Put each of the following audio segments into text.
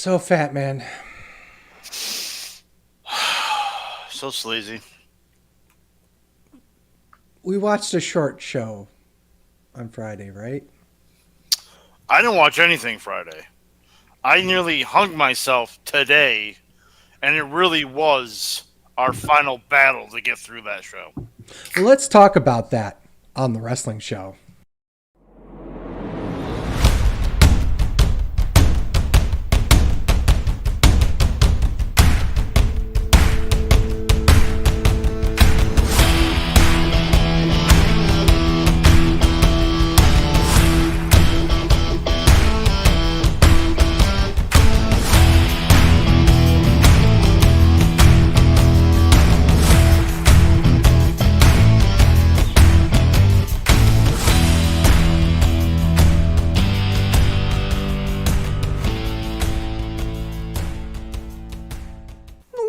So fat, man. So sleazy. We watched a short show on Friday, right? I didn't watch anything Friday. I nearly hung myself today, and it really was our final battle to get through that show. Well, let's talk about that on the wrestling show.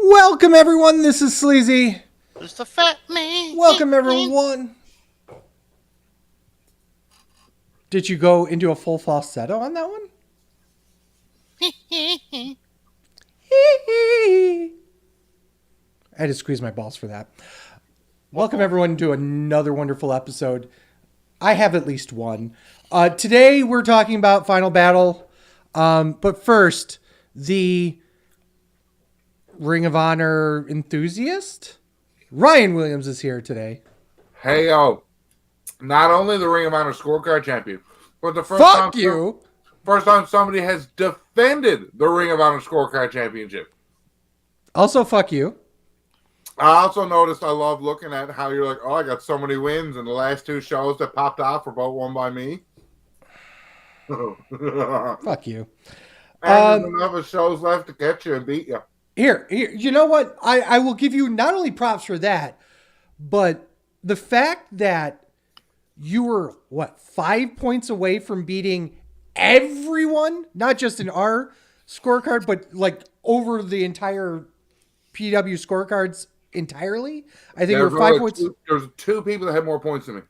Welcome, everyone. This is Sleazy. It's the fat man. Welcome, everyone. Did you go into a full falsetto on that one? I had to squeeze my balls for that. Welcome, everyone, to another wonderful episode. I have at least one. Today, we're talking about Final Battle. But first, the Ring of Honor enthusiast, Ryan Williams, is here today. Hey, yo. Not only the Ring of Honor scorecard champion, but the first time somebody has defended the Ring of Honor scorecard championship. Also, fuck you. I also noticed I love looking at how you're like, oh, I got so many wins, and the last two shows that popped off were both won by me. Fuck you. And there's enough of shows left to catch you and beat you. Here, you know what? I will give you not only props for that, but the fact that you were, 5 points away from beating everyone, not just in our scorecard, but like over the entire PW scorecards entirely. I think you were 5 points. There's two people that had more points than me.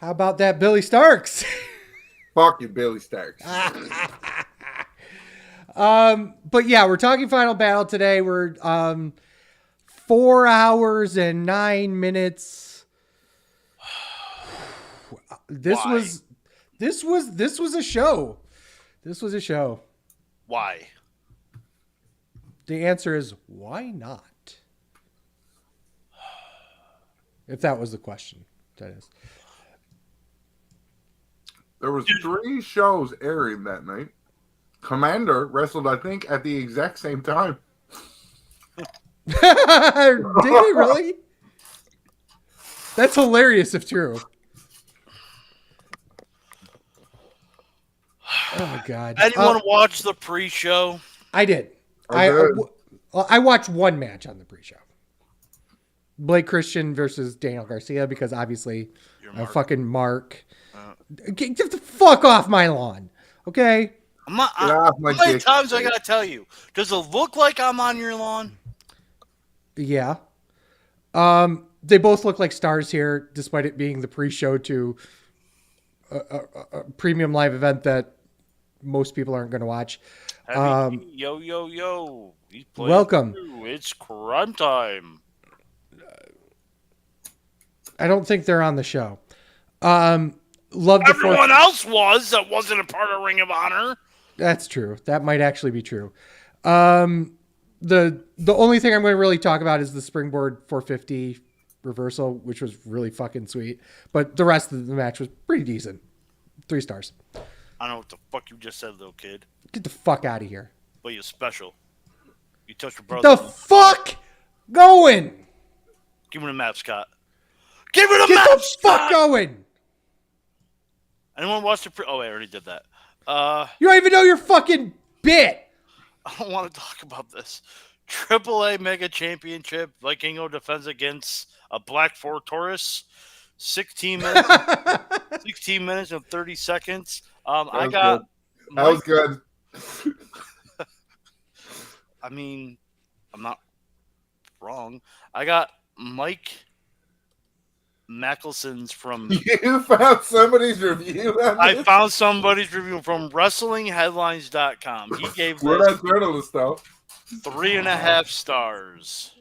How about that, Billy Starks? Fuck you, Billy Starks. But yeah, we're talking Final Battle today. We're 4 hours and 9 minutes. This was a show. This was a show. Why? The answer is why not? If that was the question, that is. There was 3 shows airing that night. Commander wrestled, I think, at the exact same time. Did he really? That's hilarious if true. Oh my god! Anyone watch the pre-show? I did. I watched one match on the pre-show. Blake Christian versus Daniel Garcia, because obviously fucking Mark. Get the fuck off my lawn, okay? How many times I gotta tell you? Does it look like I'm on your lawn? Yeah. They both look like stars here, despite it being the pre-show to a premium live event that most people aren't going to watch. Yo. Welcome. Through. It's crime time. I don't think they're on the show. Everyone else was that wasn't a part of Ring of Honor. That's true. That might actually be true. The only thing I'm going to really talk about is the springboard 450 reversal, which was really fucking sweet. But the rest of the match was pretty decent. 3 stars. I don't know what the fuck you just said, little kid. Get the fuck out of here. But you're special. You touched your brother. Get the fuck going. Give me the map, Scott. Give me the map, Get the Scott! fuck going. Anyone watch the Oh, I already did that. You don't even know your fucking bit. I don't want to talk about this. AAA Mega Championship. Vikingo defends against a Black 4 Taurus. 16 minutes. 16 minutes and 30 seconds. That was good. I mean, I'm not wrong. I got Mike Mackelson's from. You found somebody's review on I this? found somebody's review from WrestlingHeadlines.com. He gave We're this not journalists, though. 3.5 stars.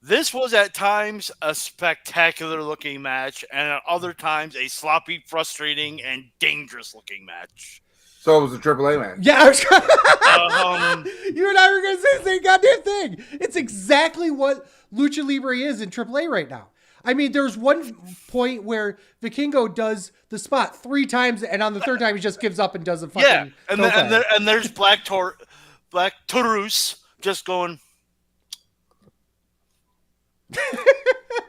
This was at times a spectacular looking match, and at other times a sloppy, frustrating, and dangerous looking match. So it was a AAA match. Yeah, Um, you and I were going to say the same goddamn thing. It's exactly what Lucha Libre is in AAA right now. I mean, there's one point where Vikingo does the spot 3 times, and on the 3rd time he just gives up and does a fucking yeah, and there's Black Taurus just going.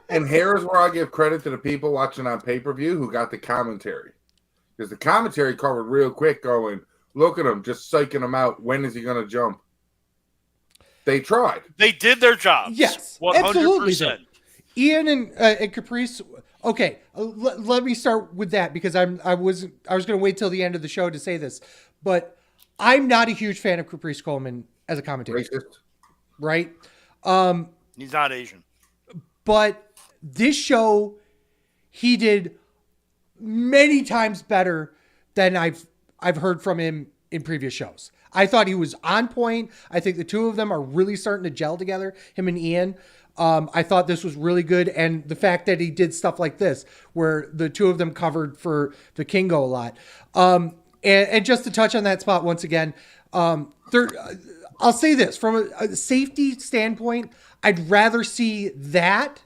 And here's where I give credit to the people watching on pay-per-view who got the commentary. Because the commentary covered real quick going, look at him, just psyching him out. When is he going to jump? They tried. They did their job. Yes, 100%. absolutely. Though. Ian and Caprice. Okay, let me start with that because I was going to wait till the end of the show to say this, but I'm not a huge fan of Caprice Coleman as a commentator. Racist. Right? He's not Asian. But this show, he did many times better than I've heard from him in previous shows. I thought he was on point. I think the two of them are really starting to gel together, him and Ian. I thought this was really good. And the fact that he did stuff like this, where the two of them covered for the Kingo a lot. And just to touch on that spot once again, I'll say this from a safety standpoint, I'd rather see that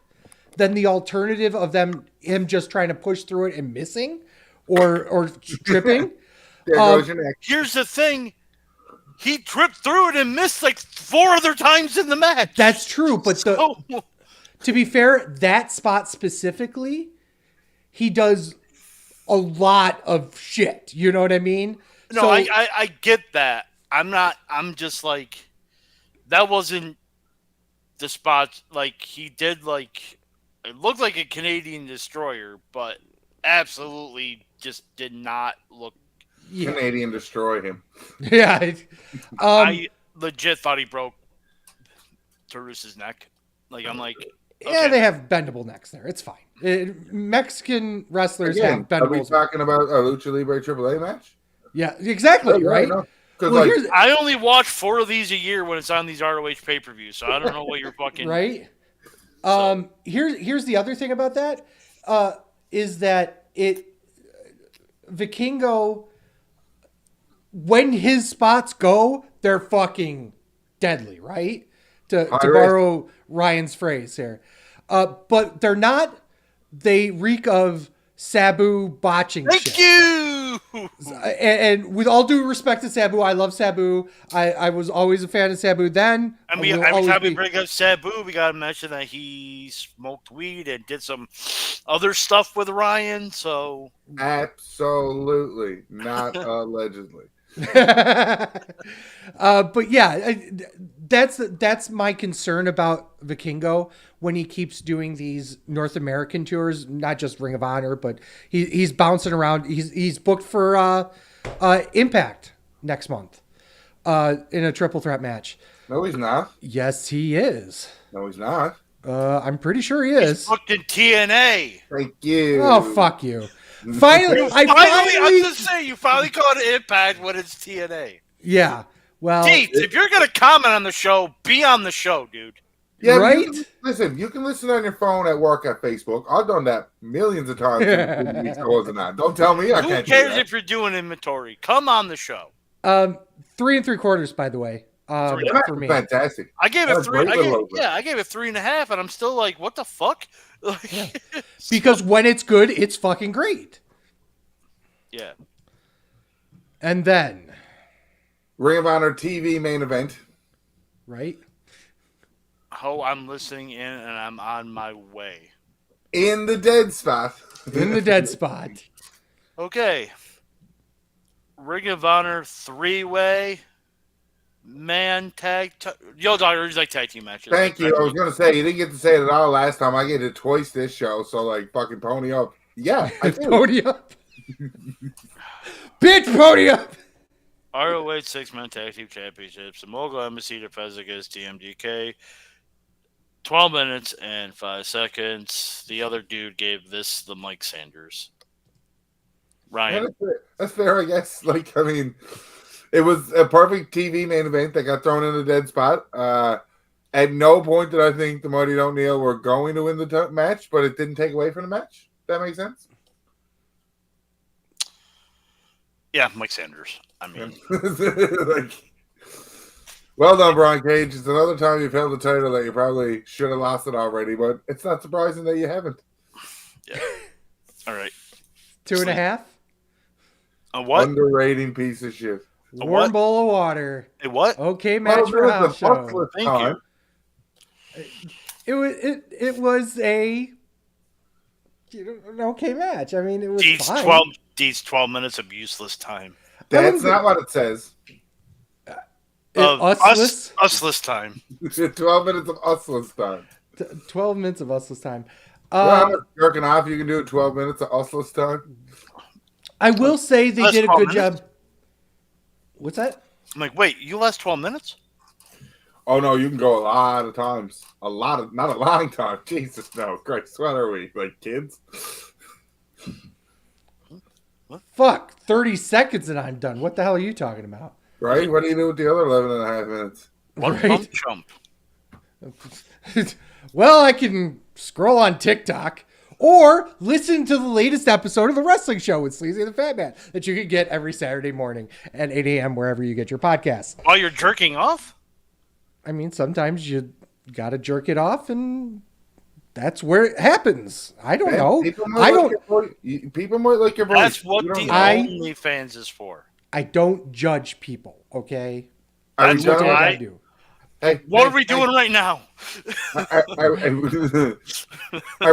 than the alternative of him just trying to push through it and missing or tripping. There goes your neck. Here's the thing. He tripped through it and missed like 4 other times in the match. That's true. But to be fair, that spot specifically, he does a lot of shit. You know what I mean? No, so, I get that. I'm just like, that wasn't the spot. Like, he did, like, it looked like a Canadian destroyer, but absolutely just did not look. Yeah. Canadian destroy him. Yeah. I legit thought he broke Taurus's neck. Like, I'm like, okay. Yeah, they have bendable necks there. It's fine. Mexican wrestlers have bendable. Are we talking about a Lucha Libre AAA match? Yeah, exactly. Right. Well, I only watch 4 of these a year when it's on these ROH pay-per-views, so I don't know what you're fucking right. Here's the other thing about that is that Vikingo, when his spots go, they're fucking deadly, right? To borrow Ryan's phrase here. But they're not. They reek of Sabu botching shit. Thank you! And with all due respect to Sabu, I love Sabu. I was always a fan of Sabu then. I mean, every time we bring up Sabu, we got to mention that he smoked weed and did some other stuff with Ryan, so... Absolutely. Not allegedly. But yeah, that's my concern about Vikingo when he keeps doing these North American tours, not just Ring of Honor, but he's bouncing around. He's booked for Impact next month in a triple threat match. No, he's not. Yes, he is. No, he's not. I'm pretty sure he is. He's booked in TNA. Thank you. Oh, fuck you. Finally, I'm just saying, you finally caught an Impact when it's TNA. Yeah. Well, Deets, if you're gonna comment on the show, be on the show, dude. Yeah, right. You can listen on your phone at work at Facebook. I've done that millions of times. Don't tell me I can't. Who cares if you're doing inventory? Come on the show. 3 3/4, by the way. For me, fantastic. I gave it 3. I gave it 3.5, and I'm still like, what the fuck? Yeah. Because when it's good, it's fucking great. Yeah. And then Ring of Honor TV main event. Right. Oh, I'm listening in, and I'm on my way. In the dead spot. In the dead spot. Okay. Ring of Honor 3-way. Man tag. Yo, Dogger, like tag team matches. Thank you. I was going to say, you didn't get to say it at all last time. I get it twice this show, so, like, fucking pony up. Yeah, I do. Pony up. Bitch, pony up. ROH 6-man tag team championships. The Mogul Embassy defends against TMDK. 12 minutes and 5 seconds. The other dude gave this the Mike Sanders. Ryan. That's fair, I guess. Like, I mean, it was a perfect TV main event that got thrown in a dead spot. At no point did I think the Mighty O'Neil were going to win the match, but it didn't take away from the match. That makes sense? Yeah, Mike Sanders. I mean, like, well done, Brian Cage. It's another time you've held the title that you probably should have lost it already, but it's not surprising that you haven't. Yeah. All right. 2.5. A what? Underrating piece of shit. Warm bowl of water. A what? Okay, match for house show. Thank you. It was a an okay match. I mean, it was fine. These 12 minutes of useless time. That's not what it says. Useless time. 12 minutes of useless time. 12 minutes of useless time. Jerking off, you can do it 12 minutes of useless time. I will say they did a good job. What's that? I'm like, wait, you last 12 minutes? Oh, no, you can go a lot of times. Not a long time. Jesus, no. Christ, what are we? Like kids? What? Fuck, 30 seconds and I'm done. What the hell are you talking about? Right? What do you do with the other 11 and a half minutes? One pump chump. Well, I can scroll on TikTok or listen to the latest episode of The Wrestling Show with Sleazy the Fat Man that you can get every Saturday morning at 8 a.m. wherever you get your podcasts. While you're jerking off? I mean, sometimes you got to jerk it off, and that's where it happens. I don't know. People might like your voice. That's what the OnlyFans is for. I don't judge people, okay? That's what I do. Hey, what are we doing right now? Are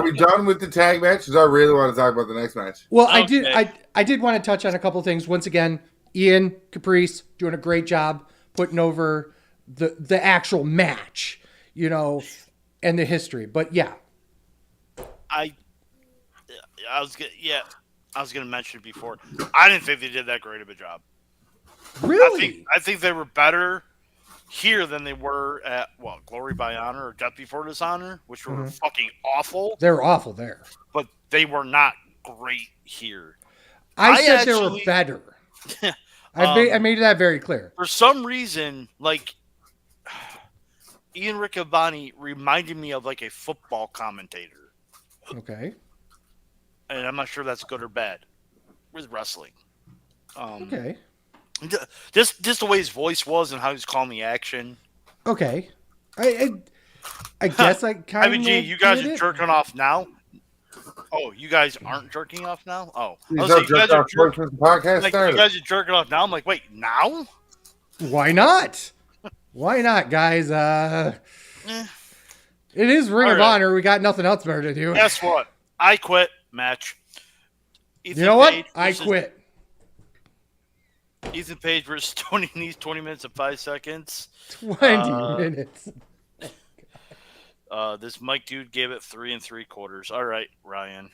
we done with the tag match? Because I really want to talk about the next match. Well, okay. I did want to touch on a couple things. Once again, Ian Caprice doing a great job putting over the actual match, and the history. But yeah, I was gonna mention it before. I didn't think they did that great of a job. Really? I think they were better here than they were at Glory by Honor or Death Before Dishonor, which were fucking awful. They were awful there, but they were not great here. I said they were better. I made that very clear. For some reason, like Ian Riccaboni reminded me of like a football commentator. Okay. And I'm not sure that's good or bad with wrestling. Okay. Just the way his voice was and how he was calling the action. Okay. I guess I kind of. I mean, gee, you guys are jerking off now? Oh, you guys aren't jerking off now? Oh. You guys are jerking off now? I'm like, wait, now? Why not? Why not, guys? It is Ring of Honor. We got nothing else better to do. Guess what? I quit. Match. You know what? I quit. Ethan Page versus Tony Nese, 20 minutes and 5 seconds. 20 minutes. This Mike dude gave it 3 3/4. All right, Ryan.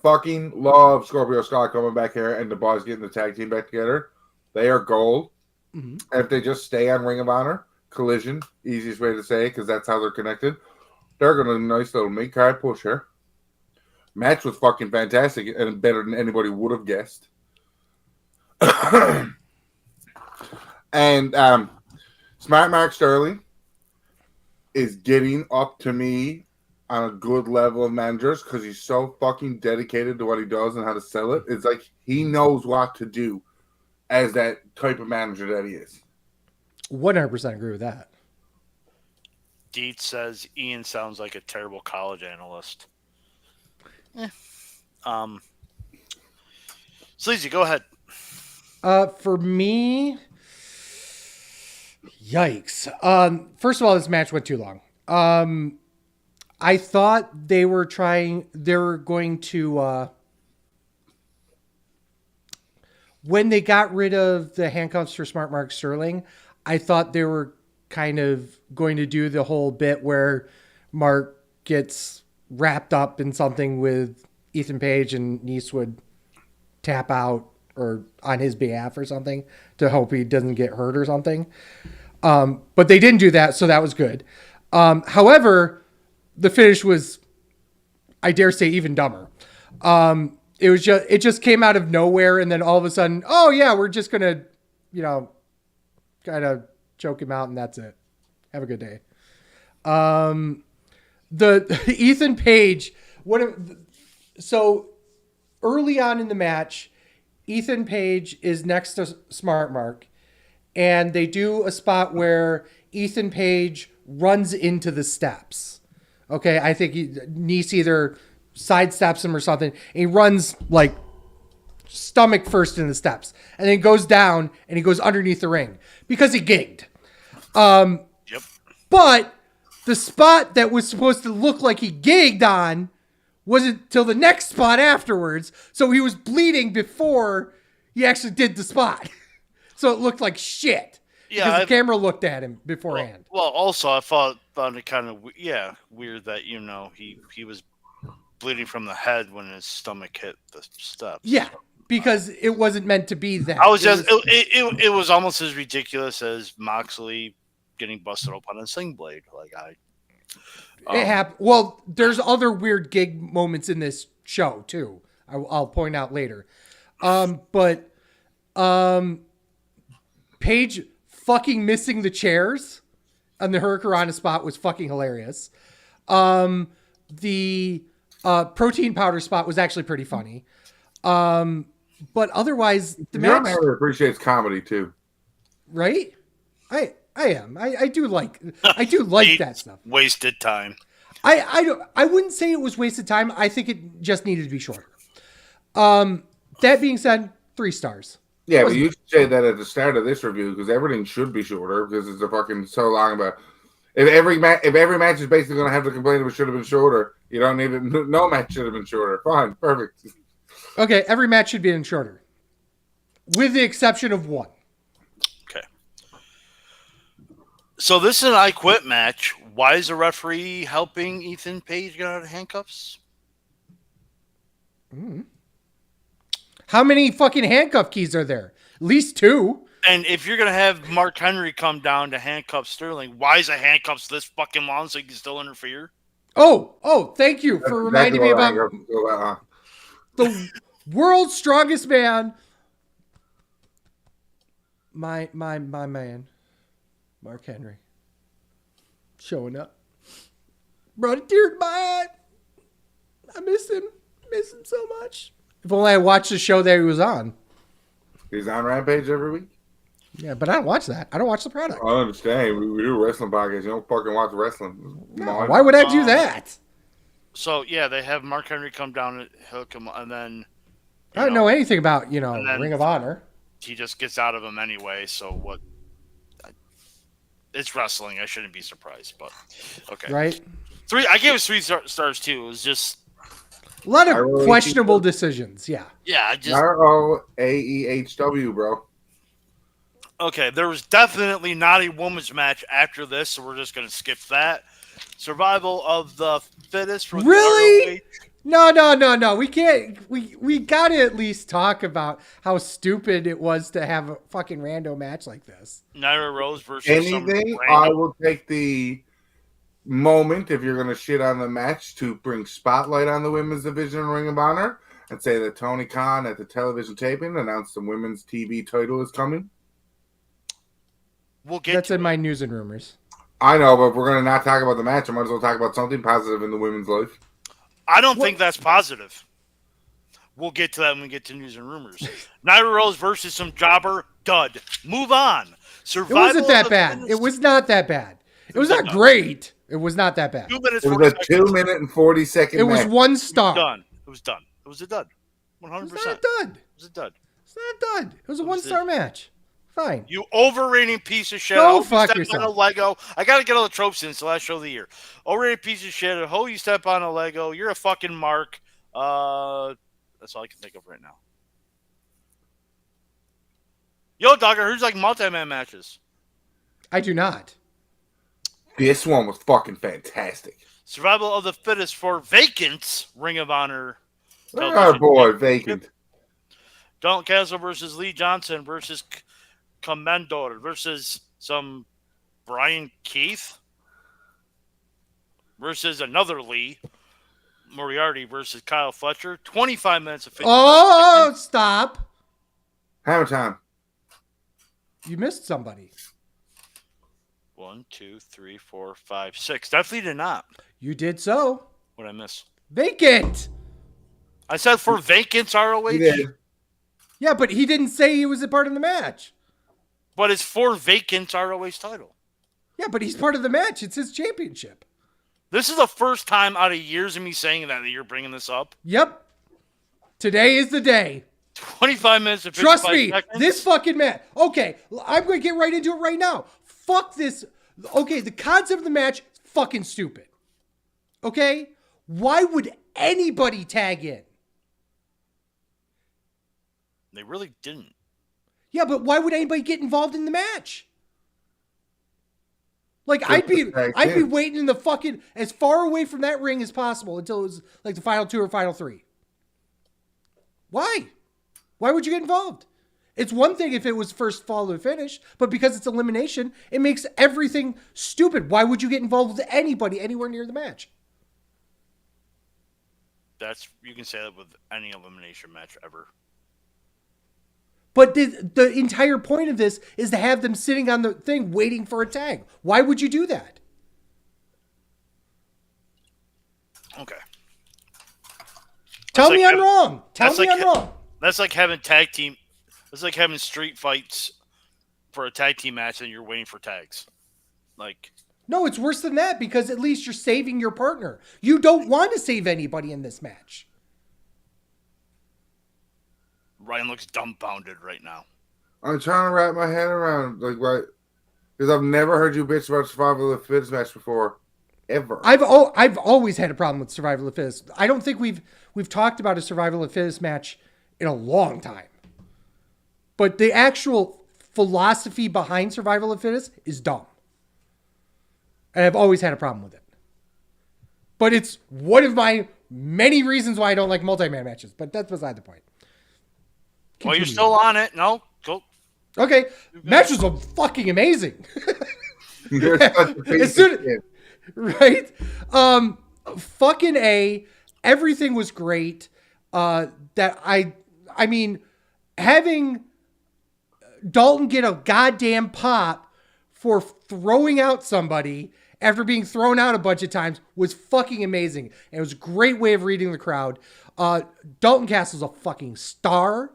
Fucking love Scorpio Sky coming back here and the boys getting the tag team back together. They are gold. Mm-hmm. If they just stay on Ring of Honor, Collision, easiest way to say it, because that's how they're connected. They're going to a nice little mid-card push here. Match was fucking fantastic and better than anybody would have guessed. And Smart Mark Sterling is getting up to me on a good level of managers because he's so fucking dedicated to what he does and how to sell it. It's like he knows what to do as that type of manager that he is. 100% agree with that. Dietz says Ian sounds like a terrible college analyst. Sleazy, go ahead. For me, yikes. First of all, this match went too long. I thought they were going to, when they got rid of the handcuffs for Smart Mark Sterling, I thought they were kind of going to do the whole bit where Mark gets wrapped up in something with Ethan Page and Nese would tap out or on his behalf or something to hope he doesn't get hurt or something. But they didn't do that, so that was good. However, the finish was, I dare say, even dumber. It just came out of nowhere, and then all of a sudden, oh yeah, we're just gonna, kind of choke him out, and that's it. Have a good day. The Ethan Page. So early on in the match, Ethan Page is next to Smart Mark, and they do a spot where Ethan Page runs into the steps. Okay, I think Nice either sidesteps him or something. And he runs like stomach first in the steps, and then goes down and he goes underneath the ring because he gigged. Yep. But the spot that was supposed to look like he gigged on wasn't till the next spot afterwards. So he was bleeding before he actually did the spot. So it looked like shit. Yeah, because the camera looked at him beforehand. Well, also I found it kind of weird that he was bleeding from the head when his stomach hit the steps. Yeah, because it wasn't meant to be that. It was almost as ridiculous as Moxley getting busted open on a sling blade. It happened. Well, there's other weird gig moments in this show too. I'll point out later. But Paige fucking missing the chairs on the Hurricanrana spot was fucking hilarious. The protein powder spot was actually pretty funny. But otherwise, the match appreciates comedy too, right? I am. I do like that stuff. Wasted time. I wouldn't say it was wasted time. I think it just needed to be shorter. That being said, 3 stars. Yeah, but you should say that at the start of this review because everything should be shorter because it's a fucking so long about. If every match is basically going to have to complain it should have been shorter, you don't need it. No match should have been shorter. Fine, perfect. Okay, every match should be in shorter, with the exception of one. Okay. So this is an I Quit match. Why is the referee helping Ethan Page get out of handcuffs? How many fucking handcuff keys are there? At least 2. And if you're going to have Mark Henry come down to handcuff Sterling, why is the handcuffs this fucking long so he can still interfere? Oh, thank you for reminding me about the world's strongest man. My man, Mark Henry. Showing up. Brought a tear to my eye. I miss him. Miss him so much. If only I watched the show that he was on. He's on Rampage every week? Yeah, but I don't watch that. I don't watch the product. I understand. We do a wrestling podcast. You don't fucking watch wrestling. No, why would I do that? So, yeah, they have Mark Henry come down and hook him, and then... I don't know anything about, Ring of Honor. He just gets out of him anyway, so what... It's wrestling. I shouldn't be surprised, but... Okay. Right? 3. I gave it 3 stars, too. It was just... A lot of questionable decisions, yeah. Yeah, ROAEHW, bro. Okay, there was definitely not a women's match after this, so we're just going to skip that. Survival of the fittest. For really? No. We can't. We got to at least talk about how stupid it was to have a fucking rando match like this. Nyla Rose versus anything. I will take the moment if you're going to shit on the match to bring spotlight on the women's division Ring of Honor and say that Tony Khan at the television taping announced the women's TV title is coming. We'll get That's in my news and rumors. I know, but if we're going to not talk about the match, I might as well talk about something positive in the women's life. I don't think that's positive. We'll get to that when we get to news and rumors. Nyla Rose versus some jobber dud. Move on. Survival. It wasn't that bad. It was not that bad. It was not great. It was not that bad. 2 minutes. It was a 2-minute and 40-second. It was 1 star. It was done. It was a dud. 100%. It's not a dud. It was a dud. It's not a dud. It was a 1-star match. Fine. You overrating piece of shit. Go fuck yourself. On a Lego. I got to get all the tropes in. It's the last show of the year. Overrated piece of shit. How you step on a Lego. You're a fucking mark. That's all I can think of right now. Yo, Dogger, who's like multi-man matches? I do not. This one was fucking fantastic. Survival of the fittest for vacant Ring of Honor. Oh boy, vacant. Dalton Castle versus Lee Johnson versus Commendor versus some Brian Keith. versus another Lee, Moriarty versus Kyle Fletcher. 25 minutes of 50 Oh, stop. Hammer time. You missed somebody. 1, 2, 3, 4, 5, 6. Definitely did not. You did so. What did I miss? Vacant. I said for Vacant's ROH. He did. Yeah, but he didn't say he was a part of the match. But it's for Vacant's ROH title. Yeah, but he's part of the match. It's his championship. This is the first time out of years of me saying that you're bringing this up. Yep. Today is the day. 25 minutes of 55 Trust me, seconds. this fucking match. Okay, I'm going to get right into it right now. Fuck this. Okay, the concept of the match, fucking stupid. Okay? Why would anybody tag in? They really didn't. Yeah, but why would anybody get involved in the match? Like, I'd be waiting in the fucking, as far away from that ring as possible until it was like the final 2 or final 3. Why? Why would you get involved? It's one thing if it was first fall to finish, but because it's elimination, it makes everything stupid. Why would you get involved with anybody anywhere near the match? You can say that with any elimination match ever. But the entire point of this is to have them sitting on the thing waiting for a tag. Why would you do that? Okay. Tell me I'm wrong. Tell me I'm wrong. That's like having tag team. That's like having street fights for a tag team match and you're waiting for tags. Like, no, it's worse than that because at least you're saving your partner. You don't want to save anybody in this match. Ryan looks dumbfounded right now. I'm trying to wrap my head around what, because I've never heard you bitch about Survival of the Fittest match before, ever. I've always had a problem with Survival of the Fittest. I don't think we've talked about a Survival of the Fittest match in a long time. But the actual philosophy behind Survival of the Fittest is dumb. And I've always had a problem with it. But it's one of my many reasons why I don't like multi-man matches. But that's beside the point. Well, you're still on it. No, go. Okay. Match was fucking amazing. You're such a piece of shit. Right? Fucking A. Everything was great. I mean, having Dalton get a goddamn pop for throwing out somebody after being thrown out a bunch of times was fucking amazing. And it was a great way of reading the crowd. Dalton Castle's a fucking star.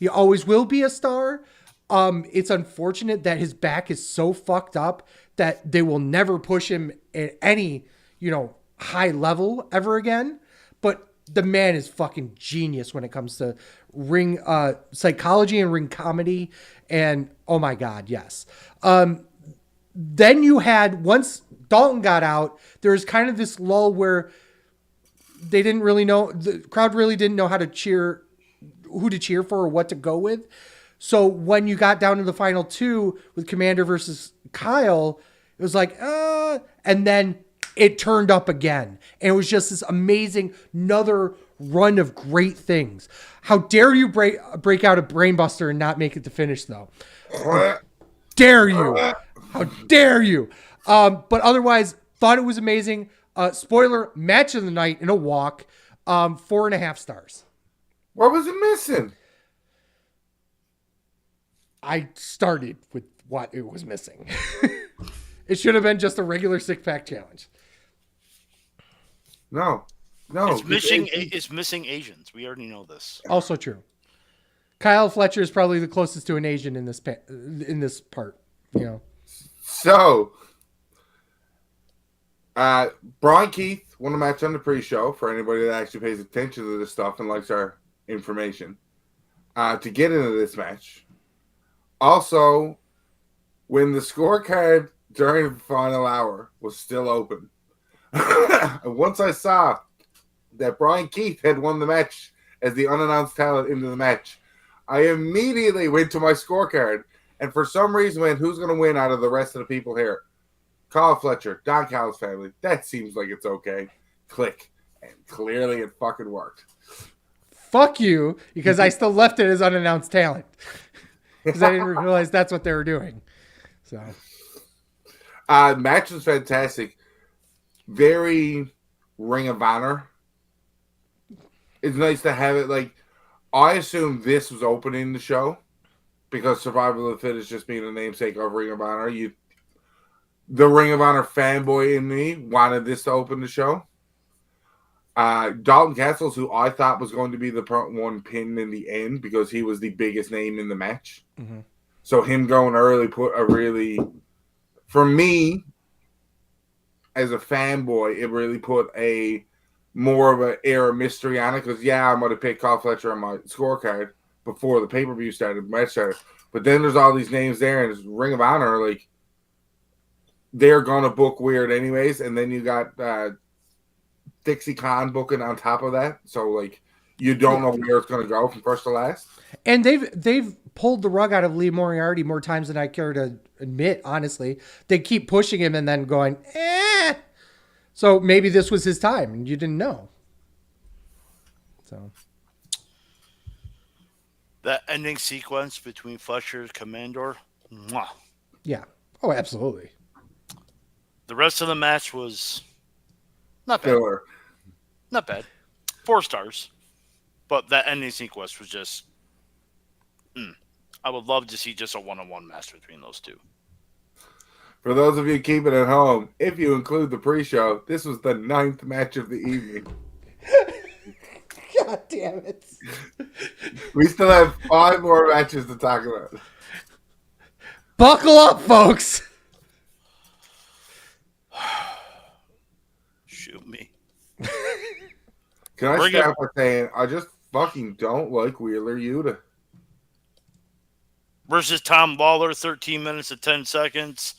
He always will be a star. It's unfortunate that his back is so fucked up that they will never push him at any, high level ever again. But the man is fucking genius when it comes to ring psychology and ring comedy. And oh my God, yes. Then you had, once Dalton got out, there was kind of this lull where they didn't really know, the crowd really didn't know how to cheer, who to cheer for or what to go with. So when you got down to the final 2 with Commander versus Kyle, it was like, and then it turned up again. And it was just this amazing, another run of great things. How dare you break out a brainbuster and not make it to finish though? How dare you? How dare you? But otherwise, thought it was amazing. Spoiler, match of the night in a walk, 4.5 stars. What was it missing? I started with what it was missing. It should have been just a regular 6-pack challenge. No. It's missing Asians. We already know this. Also true. Kyle Fletcher is probably the closest to an Asian in this part. So, Brian Keith won a match on the pre-show for anybody that actually pays attention to this stuff and likes our information to get into this match. Also, when the scorecard during the final hour was still open, once I saw that Brian Keith had won the match as the unannounced talent into the match, I immediately went to my scorecard and for some reason went, who's going to win out of the rest of the people here? Kyle Fletcher, Don Callis family. That seems like it's okay. Click. And clearly it fucking worked. Fuck you, because I still left it as unannounced talent. Because I didn't realize that's what they were doing. So, match was fantastic. very Ring of Honor. It's nice to have it. Like, I assume this was opening the show because Survival of the Fittest just being a namesake of Ring of Honor. The Ring of Honor fanboy in me wanted this to open the show. Dalton Castles, who I thought was going to be the one pinned in the end because he was the biggest name in the match. Mm-hmm. So him going early put a really, for me, as a fanboy, it really put a more of an air of mystery on it. Because, yeah, I might have picked Carl Fletcher on my scorecard before the pay-per-view started, match started. But then there's all these names there, and it's Ring of Honor, like, they're going to book weird anyways. And then you got Dixie Khan booking on top of that. So, like, you don't know where it's going to go from first to last. And they've pulled the rug out of Lee Moriarty more times than I care to admit, honestly. They keep pushing him and then going, eh. So maybe this was his time and you didn't know. So that ending sequence between Fletcher and Commander, mwah. Yeah. Oh, absolutely. The rest of the match was not bad. Filler. Not bad. 4 stars. But that ending sequence was just... I would love to see just a one-on-one match between those two. For those of you keeping it home, if you include the pre-show, this was the 9th match of the evening. God damn it. We still have 5 more matches to talk about. Buckle up, folks. Shoot me. Can I Bring start it. by saying, I just fucking don't like Wheeler Yuta. Versus Tom Lawler, 13 minutes and 10 seconds.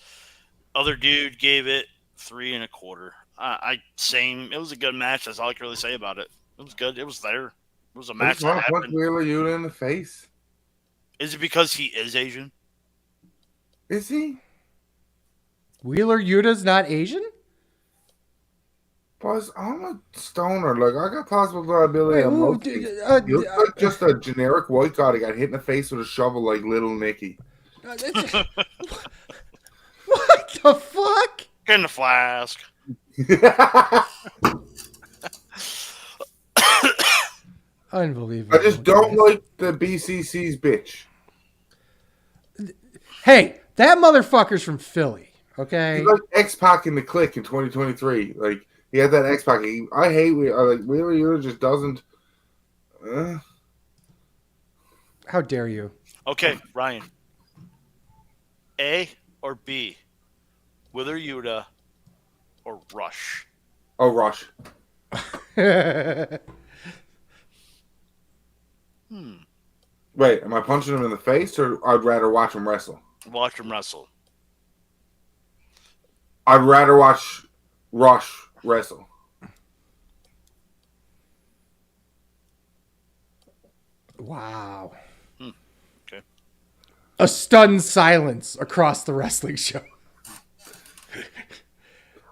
Other dude gave it 3 1/4. Same. It was a good match. That's all I can really say about it. It was good. It was there. It was a I match just that want to punch happened. Wheeler Yuta in the face. Is it because he is Asian? Is he? Wheeler Yuta's not Asian? Buzz, I'm a stoner. Like, I got possible liability on most things. He looks like just a generic white guy that got hit in the face with a shovel like Little Nicky. What the fuck? Get in the flask. Unbelievable. I just don't like the BCC's bitch. Hey, that motherfucker's from Philly, okay? He's like X-Pac in the Click in 2023. Like, he had that X-Pac. I hate Wheeler. Like, Wheeler Yuta just doesn't... How dare you? Okay, Ryan. A or B? Wheeler Yuta or Rush? Oh, Rush. Wait, am I punching him in the face, or I'd rather watch him wrestle? Watch him wrestle. I'd rather watch Rush wrestle. Wow. Okay. A stunned silence across the wrestling show.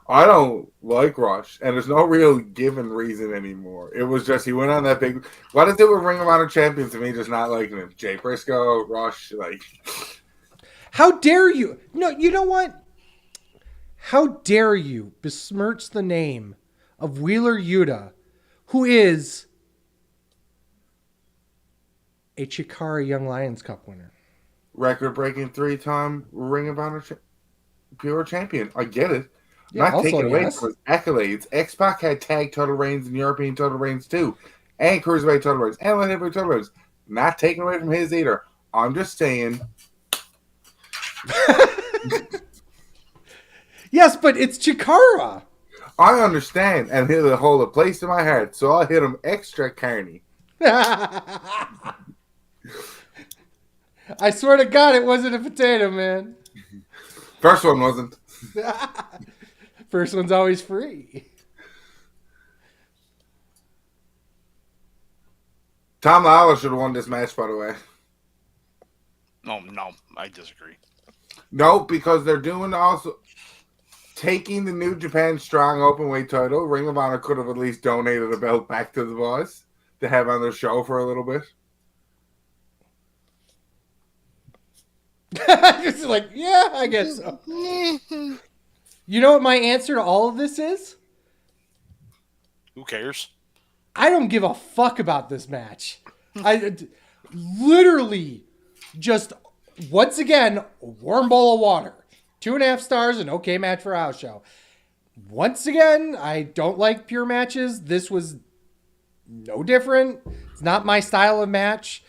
I don't like Rush, and there's no real given reason anymore. It was just he went on that big... What is it with Ring of Honor champions to me just not liking him? Jay Briscoe, Rush, like... How dare you? No, you know what? How dare you besmirch the name of Wheeler Yuta, who is a Chikara Young Lions Cup winner. Record-breaking 3-time Ring of Honor Pure Champion. I get it. Yeah, Not taking also, away yes. from his accolades. X-Pac had tag title reigns and European title reigns too. And Cruiserweight title reigns. And Light Heavyweight title reigns. Not taking away from his either. I'm just saying... Yes, but it's Chikara. I understand, and he'll hold a place in my heart, so I'll hit him extra carny. I swear to God, it wasn't a potato, man. First one wasn't. First one's always free. Tom Lawler should have won this match, by the way. No, I disagree. No, because they're doing also taking the New Japan Strong Openweight title. Ring of Honor could have at least donated a belt back to the boys to have on their show for a little bit. It's like, yeah, I guess so. You know what my answer to all of this is? Who cares? I don't give a fuck about this match. I literally just, once again, a warm bowl of water. 2.5 stars, an okay match for a house show. Once again, I don't like pure matches. This was no different. It's not my style of match.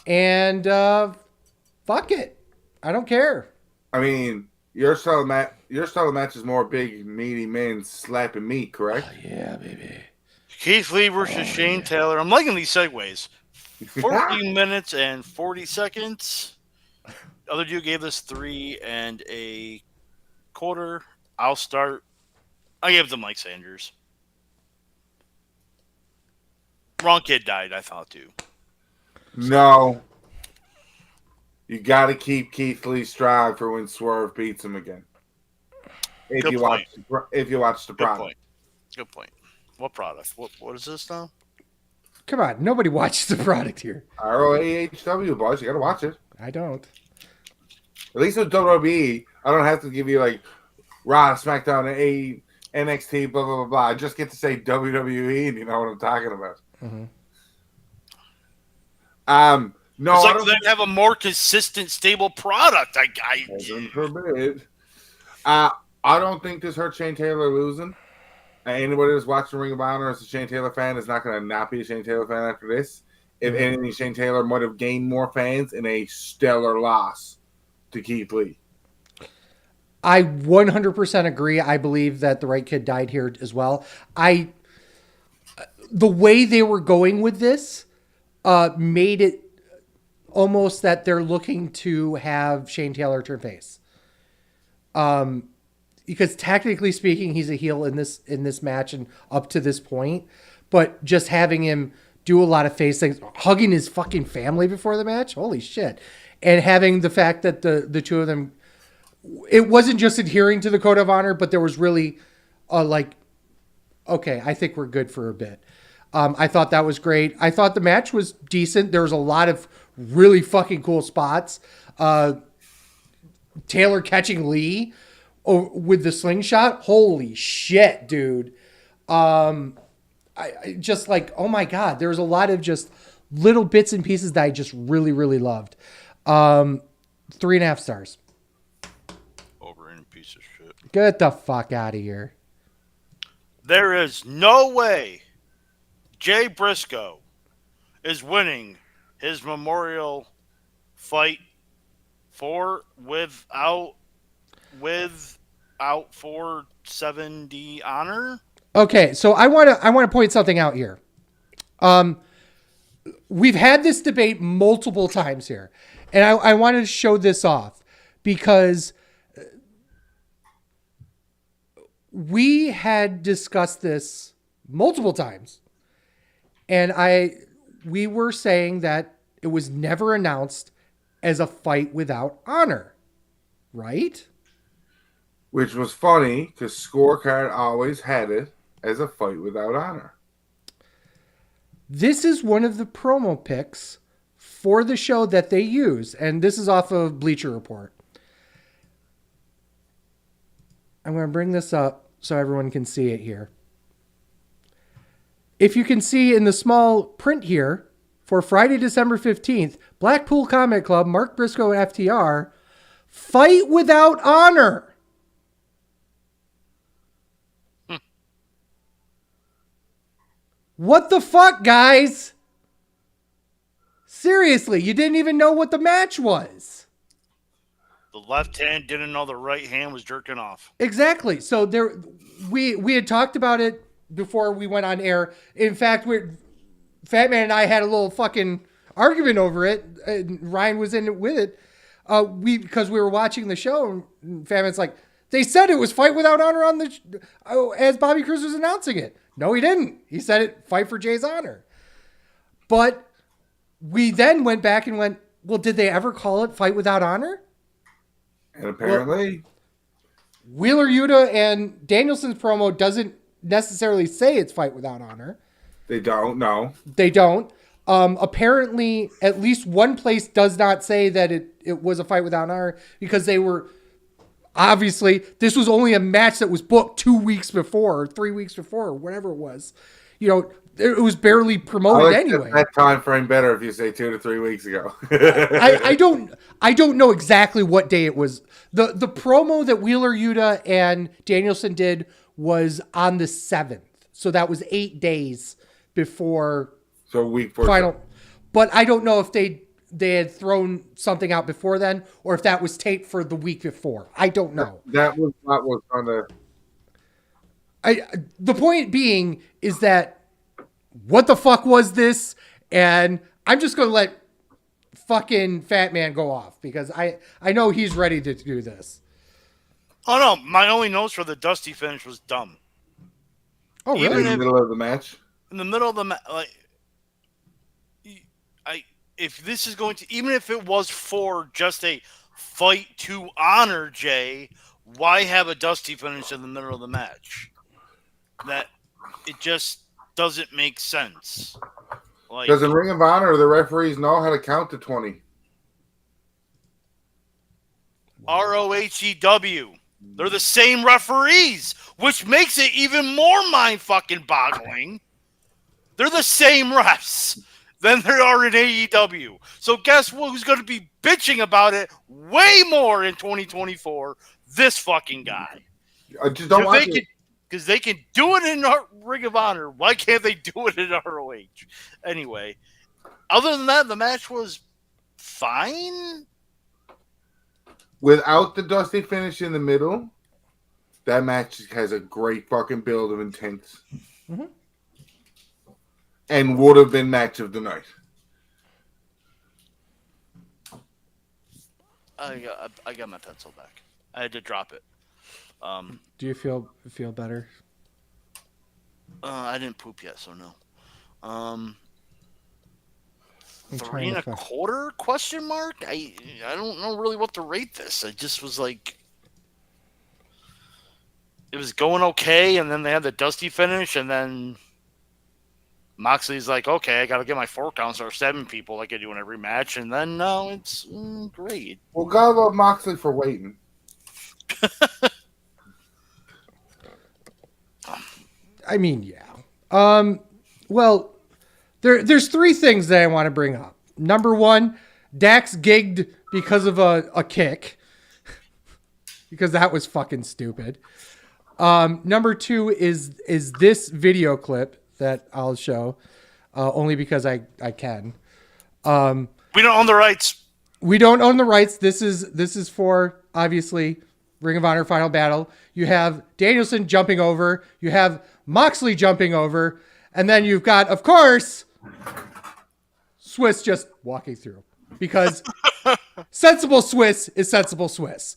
And fuck it. I don't care. I mean, your style of match is more big, meaty men slapping meat, correct? Oh, yeah, baby. Keith Lee versus Shane Taylor. I'm liking these segues. 14 minutes and 40 seconds. Other dude gave us 3 1/4. I'll start. I gave them Mike Sanders. Wrong kid died, I thought, too. No. You got to keep Keith Lee strong for when Swerve beats him again. If you watch the product. Good point. What product? What is this now? Come on, nobody watches the product here. ROHW, boys. You got to watch it. I don't. At least with WWE, I don't have to give you like Raw, SmackDown, NXT, blah, blah, blah, blah. I just get to say WWE and you know what I'm talking about. Mm-hmm. No, it's I like don't they have a more consistent, stable product. Heaven forbid. I don't think this hurt Shane Taylor losing. Anybody that's watching Ring of Honor as a Shane Taylor fan is not going to not be a Shane Taylor fan after this. If anything, Shane Taylor might have gained more fans in a stellar loss to Keith Lee. I 100% agree. I believe that the right kid died here as well. The way they were going with this made it almost that they're looking to have Shane Taylor turn face. Because technically speaking, he's a heel in this match and up to this point, but just having him do a lot of face things, hugging his fucking family before the match, holy shit, and having the fact that the two of them, it wasn't just adhering to the code of honor, but there was really okay, I think we're good for a bit. I thought that was great. I thought the match was decent. There was a lot of really fucking cool spots. Taylor catching Lee with the slingshot. Holy shit, dude. I just like, oh my God, there's a lot of just little bits and pieces that I just really, really loved. 3.5 stars. Overrated piece of shit. Get the fuck out of here. There is no way Jay Briscoe is winning his memorial fight without 470 honor. Okay, so I want to point something out here. We've had this debate multiple times here, and I wanted to show this off because we had discussed this multiple times, and we were saying that it was never announced as a fight without honor, right? Which was funny because Scorecard always had it as a fight without honor. This is one of the promo pics for the show that they use, and this is off of Bleacher Report. I'm going to bring this up so everyone can see it here. If you can see in the small print here, for Friday, December 15th, Blackpool Combat Club, Mark Briscoe and FTR, fight without honor. What the fuck, guys? Seriously, you didn't even know what the match was. The left hand didn't know the right hand was jerking off. Exactly. So we had talked about it before we went on air. In fact, Fat Man and I had a little fucking argument over it. And Ryan was in it with it. Because we were watching the show, and Fat Man's like, they said it was fight without honor on as Bobby Cruz was announcing it. No, he didn't. He said it, fight for Jay's honor. But we then went back and went, well, did they ever call it fight without honor? And apparently, Wheeler Yuta and Danielson's promo doesn't necessarily say it's fight without honor. they don't know. They don't. Apparently, at least one place does not say that it was a fight without honor because they were, obviously, this was only a match that was booked 2 weeks before or 3 weeks before or whatever it was. it was barely I promoted like anyway. that time frame better if you say 2 to 3 weeks ago. I don't know exactly what day it was. The promo that Wheeler Yuta and Danielson did was on the 7th. So that was 8 days before So week 4 final. But I don't know if they had thrown something out before then or if that was taped for the week before. I don't know. That was what was on the. The point being is that what the fuck was this? And I'm just going to let fucking Fat Man go off because I know he's ready to do this. Oh no, my only notes for the Dusty finish was dumb. Oh, really? In the middle of the match? In the middle of the match, if this is going to, even if it was for just a fight to honor Jay, why have a Dusty finish in the middle of the match? That it just doesn't make sense. Does in Ring of Honor the referees know how to count to 20? ROHEW. They're the same referees, which makes it even more mind-fucking-boggling. They're the same refs than they are in AEW. So guess what? Who's going to be bitching about it way more in 2024? This fucking guy. I just don't like it. Because they can do it in Ring of Honor. Why can't they do it in ROH? Anyway, other than that, the match was fine. Without the Dusty finish in the middle, that match has a great fucking build of intense. Mm-hmm. And would have been match of the night. I got my pencil back. I had to drop it. Do you feel better? I didn't poop yet, so no. I'm 3.25 question mark? I don't know really what to rate this. I just was like, it was going okay, and then they had the Dusty finish, and then Moxley's like, okay, I got to get my 4 counts or 7 people like I do in every match, and then no, it's great. Well, God love Moxley for waiting. I mean, yeah. Well, there's 3 things that I want to bring up. Number 1, Dax gigged because of a kick. Because that was fucking stupid. Number 2 is this video clip that I'll show. Only because I can. We don't own the rights. We don't own the rights. This is for, obviously, Ring of Honor Final Battle. You have Danielson jumping over. You have Moxley jumping over. And then you've got, of course, Swiss just walking through. Because sensible Swiss is sensible Swiss.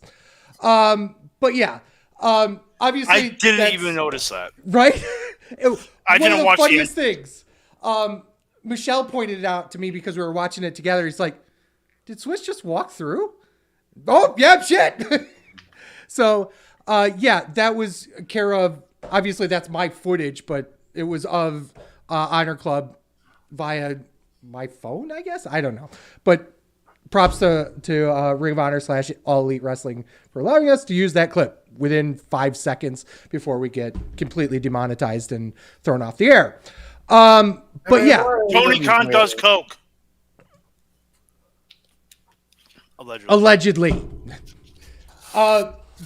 But yeah. Obviously, I didn't even notice that. Right? I didn't watch one of the funniest things. Michelle pointed it out to me because we were watching it together. He's like, did Swiss just walk through? Oh, yeah, shit. So, yeah, that was care of, obviously that's my footage, but it was of Honor Club via my phone, I guess. I don't know. But props to Ring of Honor / All Elite Wrestling for allowing us to use that clip within 5 seconds before we get completely demonetized and thrown off the air. But yeah. Tony Khan does coke. Allegedly.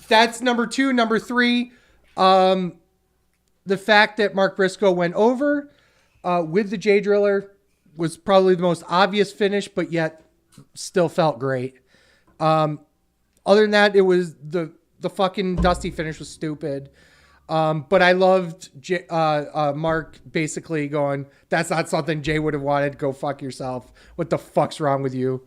That's number 2. Number 3, the fact that Mark Briscoe went over with the J Driller was probably the most obvious finish, but yet still felt great. Other than that, it was the fucking Dusty finish was stupid. But I loved Mark basically going, that's not something Jay would have wanted. Go fuck yourself. What the fuck's wrong with you?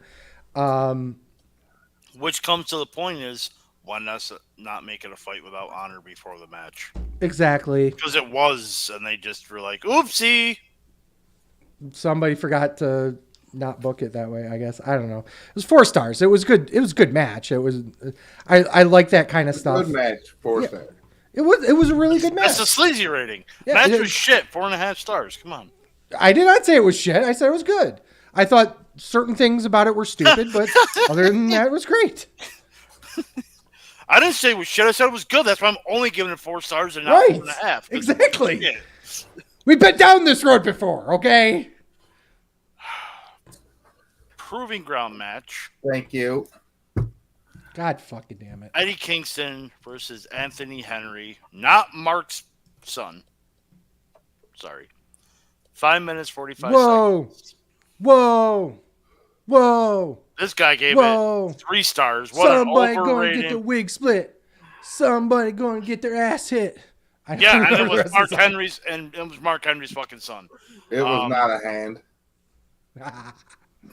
Which comes to the point is, why not make it a fight without honor before the match? Exactly. Because it was, and they just were like, oopsie. Somebody forgot to not book it that way, I guess. I don't know. It was 4 stars. It was good. It was a good match. It was. I like that kind of stuff. Good match. 4 stars. It was a really good match. That's a sleazy rating. Yeah, match was shit. 4.5 stars. Come on. I did not say it was shit. I said it was good. I thought certain things about it were stupid, but other than that, it was great. I didn't say it was shit. I said it was good. That's why I'm only giving it 4 stars and not 4.5. Exactly. We've been down this road before, okay? Proving ground match. Thank you. God fucking damn it. Eddie Kingston versus Anthony Henry. Not Mark's son. Sorry. 5 minutes, 45 seconds. Whoa. This guy gave it 3 stars. What Somebody an going to overrated. get the wig split. Somebody going to get their ass hit. Yeah, and it was Mark Henry's fucking son. It was not a hand.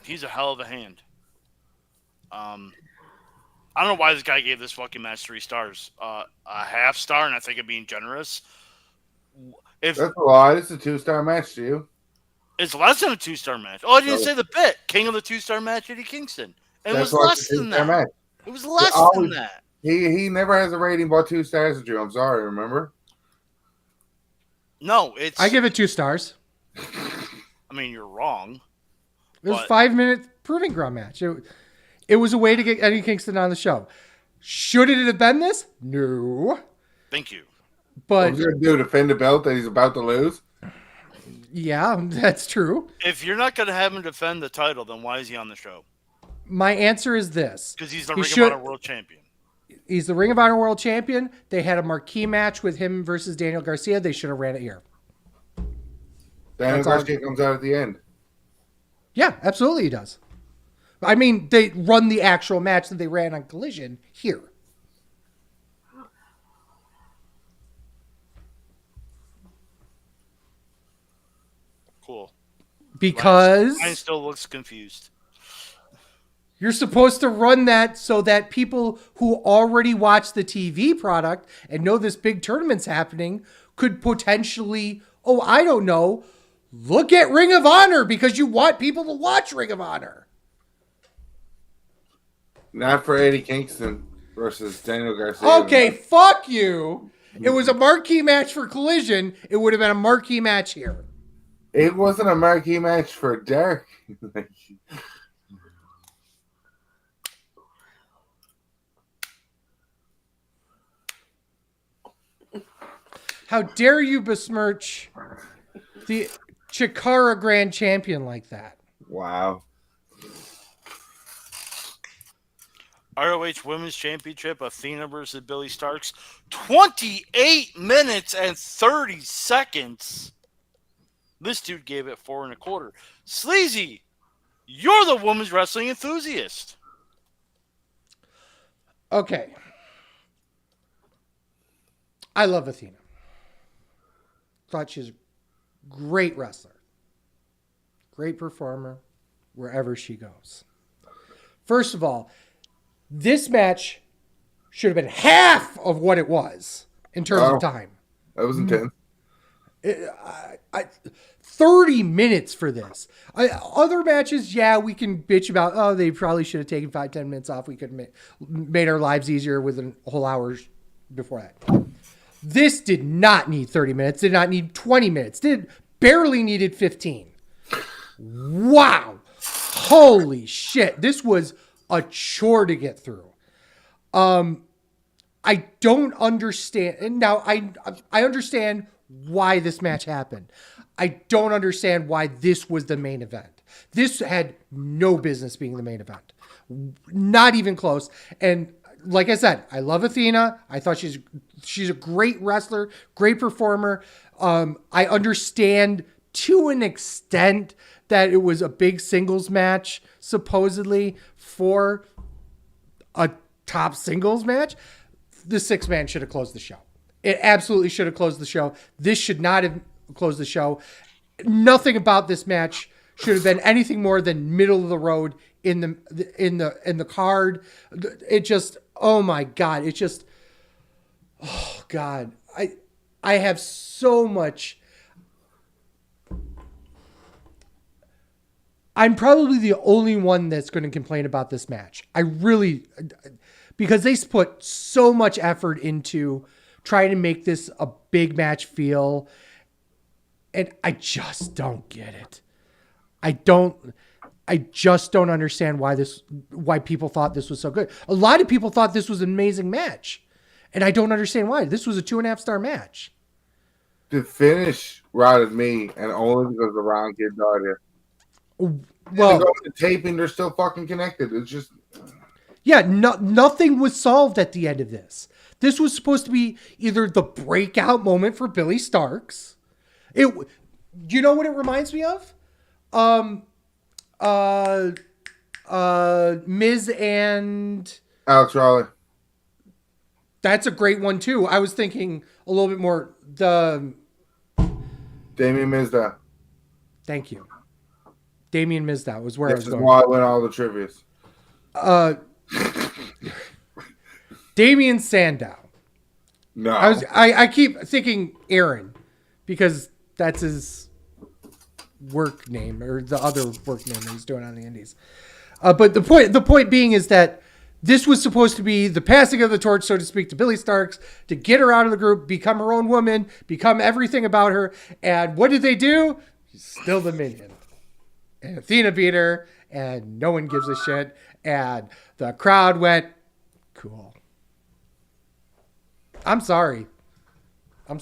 He's a hell of a hand. I don't know why this guy gave this fucking match 3 stars. A half star, and I think of being generous. That's a lie. It's a 2-star match to you. It's less than a 2-star match. Oh, I didn't say the bit. King of the 2-star match, Eddie Kingston. And it was less than that. Match. It was less than that. He never has a rating about 2 stars to you. I'm sorry, remember? No, it's... I give it 2 stars. I mean, you're wrong. It was 5-minute proving ground match. It was a way to get Eddie Kingston on the show. Should it have been this? No. Thank you. What But was he going to do? Defend a belt that he's about to lose? yeah, that's true. If you're not going to have him defend the title, then why is he on the show? My answer is this. Because he's the Ring of Honor World Champion. He's the Ring of Honor World Champion. They had a marquee match with him versus Daniel Garcia. They should have ran it here. Daniel Garcia comes out at the end. Yeah, absolutely he does. I mean, they run the actual match that they ran on Collision here. Cool. Because mine still looks confused. You're supposed to run that so that people who already watch the TV product and know this big tournament's happening could potentially, I don't know, look at Ring of Honor because you want people to watch Ring of Honor. Not for Eddie Kingston versus Daniel Garcia. Okay, fuck you. It was a marquee match for Collision. It would have been a marquee match here. It wasn't a marquee match for Derek. How dare you besmirch the Chikara Grand Champion like that? Wow. ROH Women's Championship, Athena versus Billy Starks. 28 minutes and 30 seconds. This dude gave it 4 1/4. Sleazy, you're the women's wrestling enthusiast. Okay. I love Athena. Thought she's a great wrestler. Great performer wherever she goes. First of all, this match should have been half of what it was in terms of time. That was intense. 30 minutes for this. Other matches, yeah, we can bitch about, they probably should have taken 5-10 minutes off. We could have made our lives easier with a whole hour before that. This did not need 30 minutes, did not need 20 minutes, barely needed 15. Wow. Holy shit. This was a chore to get through. I don't understand. And now I understand why this match happened. I don't understand why this was the main event. This had no business being the main event. Not even close. And like I said, I love Athena. I thought she's a great wrestler, great performer. I understand to an extent that it was a big singles match, supposedly, for a top singles match. The 6-man should have closed the show. It absolutely should have closed the show. This should not have closed the show. Nothing about this match should have been anything more than middle of the road in the card. It just, oh my God. It just, oh God. I have so much. I'm probably the only one that's going to complain about this match. Because they put so much effort into trying to make this a big match feel. And I just don't get it. I just don't understand why people thought this was so good. A lot of people thought this was an amazing match. And I don't understand why. This was a 2.5-star match. The finish routed me, and only because the round kid died here. Well, the taping, they're still fucking connected. It's just yeah, nothing was solved at the end of this. This was supposed to be either the breakout moment for Billy Starks. You know what it reminds me of? Miz and Alex Riley. That's a great one too. I was thinking a little bit more Damien Mizdow. Thank you. Damien Mizdow was where I was going. This is why I win all the trivias. Damien Sandow. No. I keep thinking Aaron because that's his work name or the other work name that he's doing on the Indies. But the point being is that this was supposed to be the passing of the torch, so to speak, to Billy Starks to get her out of the group, become her own woman, become everything about her. And what did they do? She's still the minion. And Athena beat her, and no one gives a shit. And the crowd went, cool. I'm sorry. I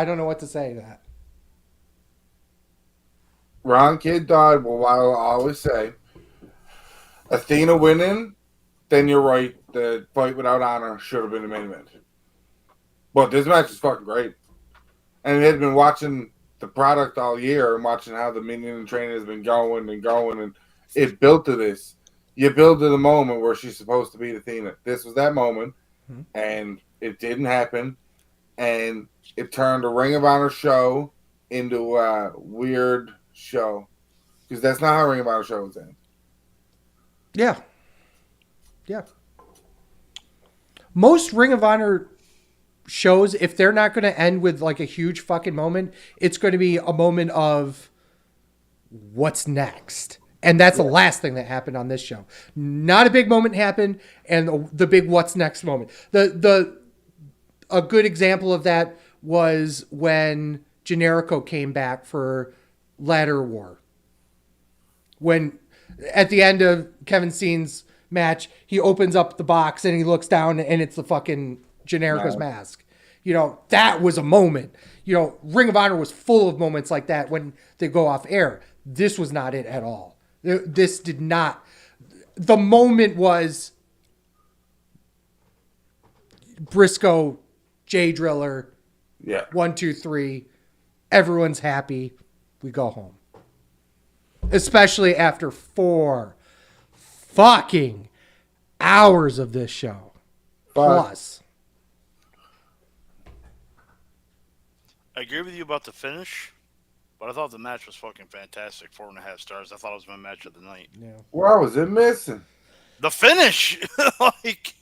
don't know what to say to that. Ron Kidd died. Well, I'll always say, Athena winning, then you're right. The fight without honor should have been the main event. But this match is fucking great. And they've been watching the product all year and watching how the minion and training has been going and going. And it built to this. You build to the moment where she's supposed to beat Athena. This was that moment. And it didn't happen. And it turned a Ring of Honor show into a weird show. Because that's not how Ring of Honor shows end. Yeah. Most Ring of Honor shows, if they're not going to end with like a huge fucking moment, it's going to be a moment of what's next. And that's the last thing that happened on this show. Not a big moment happened, and the big what's next moment. A good example of that was when Generico came back for Ladder War. When at the end of Kevin Steen's match, he opens up the box and he looks down and it's the fucking Generico's mask. You know, that was a moment. You know, Ring of Honor was full of moments like that when they go off air. This was not it at all. This did not. The moment was Briscoe, Jay Driller. Yeah. 1, 2, 3. Everyone's happy. We go home. Especially after 4 fucking hours of this show. Plus. I agree with you about the finish, but I thought the match was fucking fantastic. 4.5 stars. I thought it was my match of the night. Yeah. Where was it missing? The finish! Like,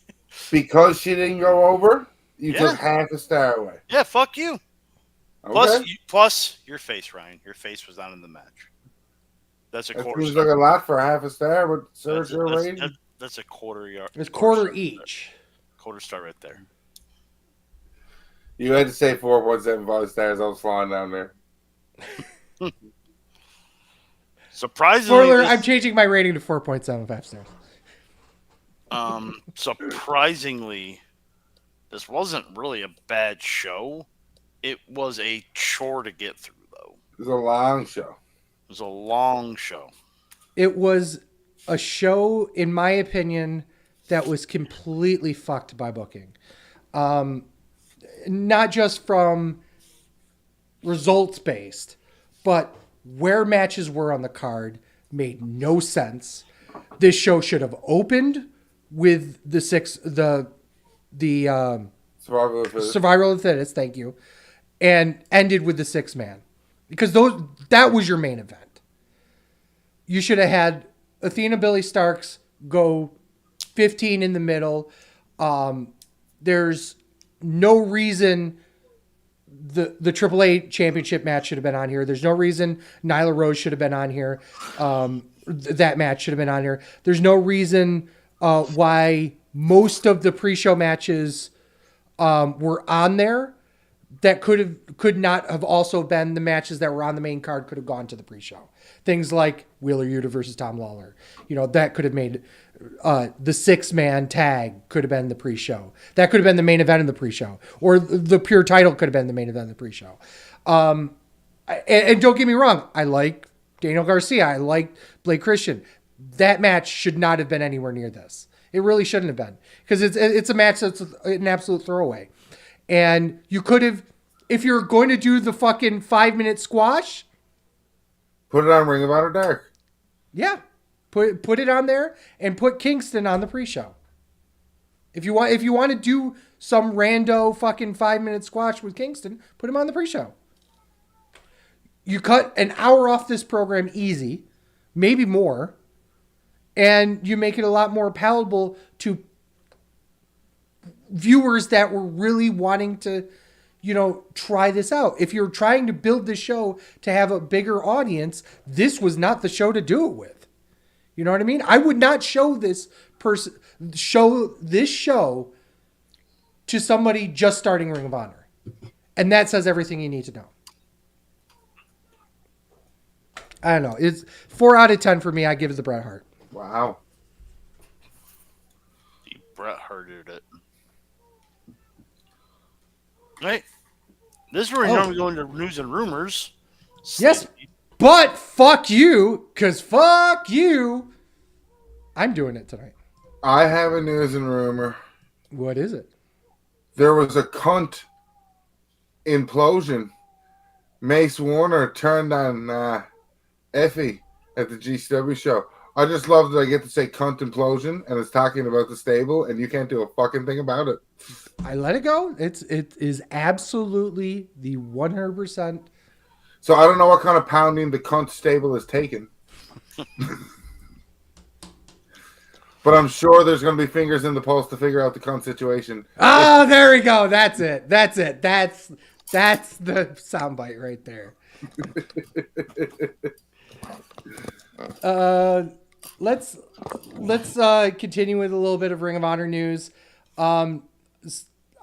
because she didn't go over, you took half a star away. Yeah, fuck you. Okay. Plus, your face, Ryan. Your face was not in the match. That's a quarter seems star. like a lot for half a star, but Sergio rating. That's a quarter yard. It's quarter each. Quarter star right there. You had to say 4.75 stars. I was flying down there. Surprisingly, Spoiler, I'm changing my rating to 4.75 stars. Surprisingly, this wasn't really a bad show. It was a chore to get through, though. It was a long show. It was a long show. It was a show, in my opinion, that was completely fucked by booking. Not just from results based, but where matches were on the card made no sense. This show should have opened with the Survival of the Fittest, thank you, and ended with the 6-man, because that was your main event. You should have had Athena, Billy Starks go 15 in the middle. There's no reason the AAA championship match should have been on here. There's no reason Nyla Rose should have been on here. That match should have been on here. There's no reason why most of the pre-show matches were on there that could not have also been the matches that were on the main card could have gone to the pre-show. Things like Wheeler Yuta versus Tom Lawler. You know, that could have made The 6-man tag could have been the pre-show. That could have been the main event of the pre-show, or the pure title could have been the main event of the pre-show. And don't get me wrong, I like Daniel Garcia. I like Blake Christian. That match should not have been anywhere near this. It really shouldn't have been, because it's a match that's an absolute throwaway. And you could have, if you're going to do the fucking 5-minute squash, put it on Ring of Honor Dark. Yeah. Put it on there and put Kingston on the pre-show. If you want to do some rando fucking 5-minute squash with Kingston, put him on the pre-show. You cut an hour off this program easy, maybe more, and you make it a lot more palatable to viewers that were really wanting to, try this out. If you're trying to build this show to have a bigger audience, this was not the show to do it with. You know what I mean? I would not show this show to somebody just starting Ring of Honor. And that says everything you need to know. I don't know. It's 4 out of 10 for me. I give it the Bret Hart. Wow. He Bret Harted it. Right? This is where we normally go into news and rumors. Yes. But fuck you, because fuck you. I'm doing it tonight. I have a news and rumor. What is it? There was a cunt implosion. Mace Warner turned on Effie at the GCW show. I just love that I get to say cunt implosion and it's talking about the stable and you can't do a fucking thing about it. I let it go. It is absolutely the 100%. So I don't know what kind of pounding the cunt stable has taken. But I'm sure there's going to be fingers in the pulse to figure out the cunt situation. Oh, there we go. That's it. That's the soundbite right there. Let's continue with a little bit of Ring of Honor news. I'm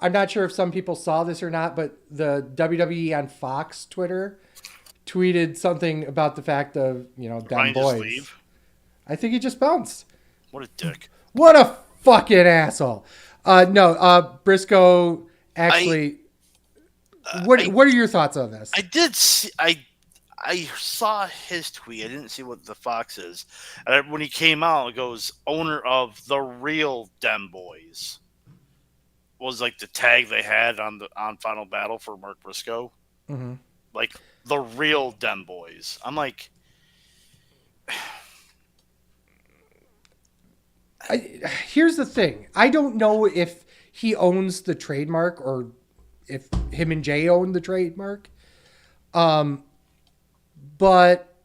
not sure if some people saw this or not, but the WWE on Fox Twitter tweeted something about the fact of, dumb boys. Leave? I think he just bounced. What a dick. What a fucking asshole. Briscoe actually. What are your thoughts on this? I did see. I saw his tweet. I didn't see what the Fox is. And when he came out, it goes, owner of the real Dem Boys. Was like the tag they had on Final Battle for Mark Briscoe. Mm-hmm. Like the real Dem Boys. I'm like, here's the thing. I don't know if he owns the trademark or if him and Jay own the trademark. But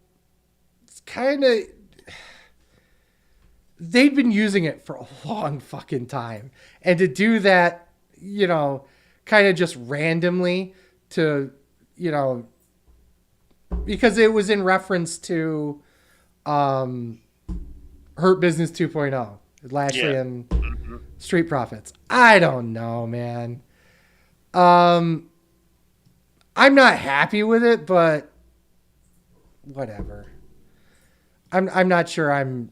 it's kind of, they've been using it for a long fucking time. And to do that, kind of just randomly to, because it was in reference to Hurt Business 2.0, Lashley and Street Profits. I don't know, man. I'm not happy with it, but whatever. I'm not sure I'm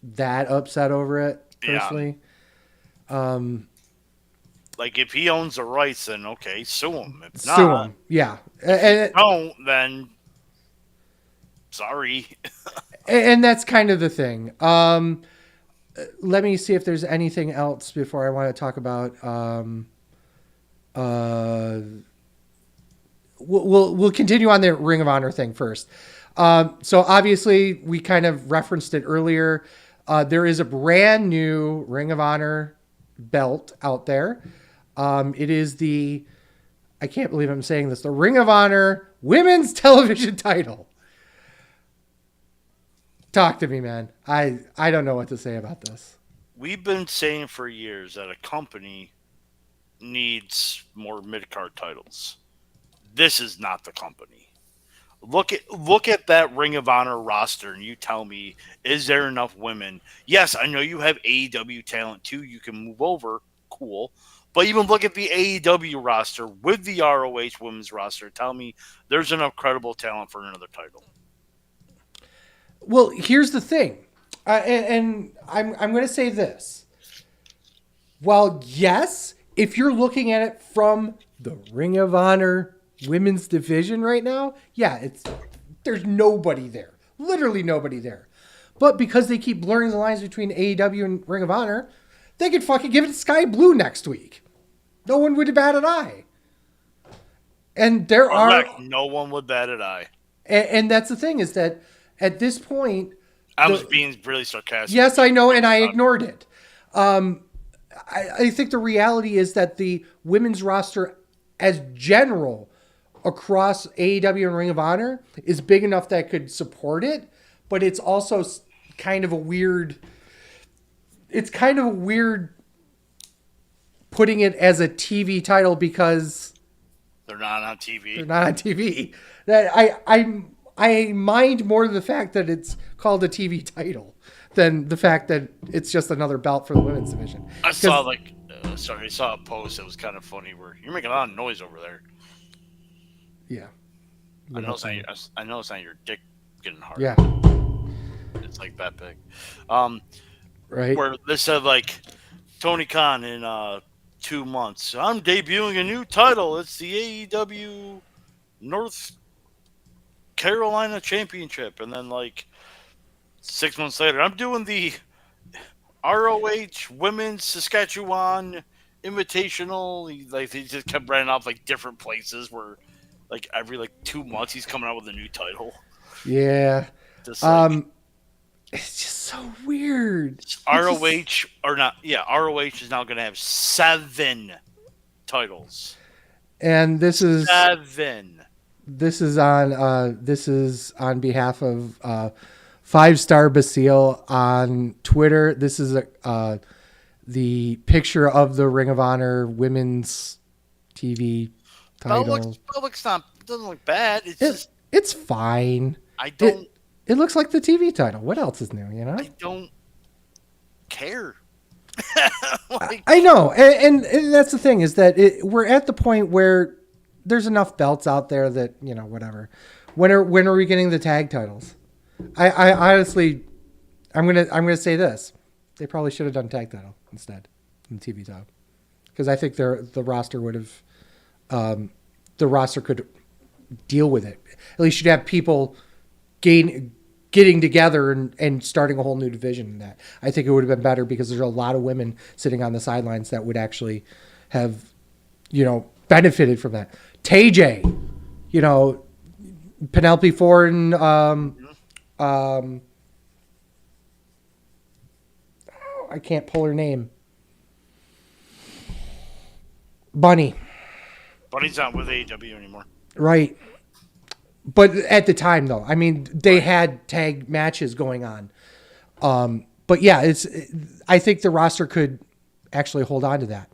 that upset over it personally. Yeah. Like if he owns the rights, then okay, sue him. If not, sue him. Yeah. If you don't, then sorry. And that's kind of the thing. Let me see if there's anything else before I want to talk about. We'll continue on the Ring of Honor thing first. So obviously we kind of referenced it earlier. There is a brand new Ring of Honor belt out there. It is I can't believe I'm saying this, the Ring of Honor Women's Television title. Talk to me, man. I don't know what to say about this. We've been saying for years that a company needs more mid-card titles. This is not the company. Look at that Ring of Honor roster and you tell me, is there enough women? Yes, I know you have AEW talent too. You can move over. Cool. But even look at the AEW roster with the ROH women's roster. Tell me there's enough credible talent for another title. Well, here's the thing. And I'm going to say this. Well, yes, if you're looking at it from the Ring of Honor women's division right now, yeah, there's nobody there. Literally nobody there. But because they keep blurring the lines between AEW and Ring of Honor, they could fucking give it to Sky Blue next week. No one would bat an eye. And there Correct. are... No one would bat an eye. And that's the thing, is that at this point... I was being really sarcastic. Yes, I know, and I ignored it. I think the reality is that the women's roster as general across AEW and Ring of Honor is big enough that could support it, but it's also kind of a weird... It's kind of weird putting it as a TV title because... They're not on TV. They're not on TV. That I mind more the fact that it's called a TV title than the fact that it's just another belt for the women's division. I saw I saw a post that was kind of funny where you're making a lot of noise over there. Yeah. I know it's not your dick getting hard. Yeah. It's like that big. Right. Where they said like Tony Khan in 2 months. I'm debuting a new title. It's the AEW North Carolina Championship, and then like 6 months later, I'm doing the ROH Women's Saskatchewan Invitational. Like they just kept running off like different places where, like every like 2 months, he's coming out with a new title. Yeah. Just, like, it's just so weird. ROH or not? Yeah, ROH is now going to have 7 titles, and this is 7. This is on behalf of 5-Star Basile on Twitter. This is the picture of the Ring of Honor women's TV title. Doesn't look bad. It's fine. It looks like the TV title. What else is new? You know. I don't care. I know, and that's the thing, is that we're at the point where there's enough belts out there that, you know, whatever. When are we getting the tag titles? I honestly, I'm gonna say this: they probably should have done tag title instead in the TV title, because I think the roster would have, the roster could deal with it. At least you'd have people getting together and starting a whole new division in that. I think it would have been better, because there's a lot of women sitting on the sidelines that would actually have, you know, benefited from that. TJ, you know, Penelope Ford and I can't pull her name. Bunny's not with AEW anymore. Right. But at the time, though, I mean, they had tag matches going on. But yeah, I think the roster could actually hold on to that.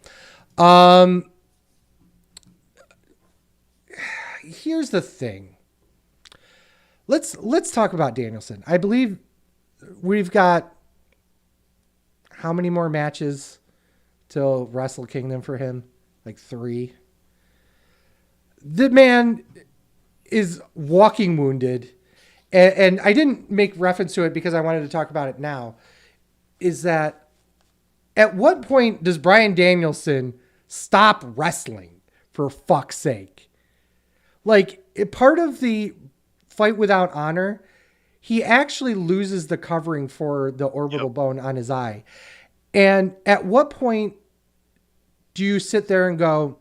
Here's the thing. Let's talk about Danielson. I believe we've got how many more matches till Wrestle Kingdom for him? Like 3. The man is walking wounded, and I didn't make reference to it because I wanted to talk about it now, is that at what point does Bryan Danielson stop wrestling, for fuck's sake? Like, part of the Fight Without Honor, he actually loses the covering for the orbital bone on his eye. And at what point do you sit there and go,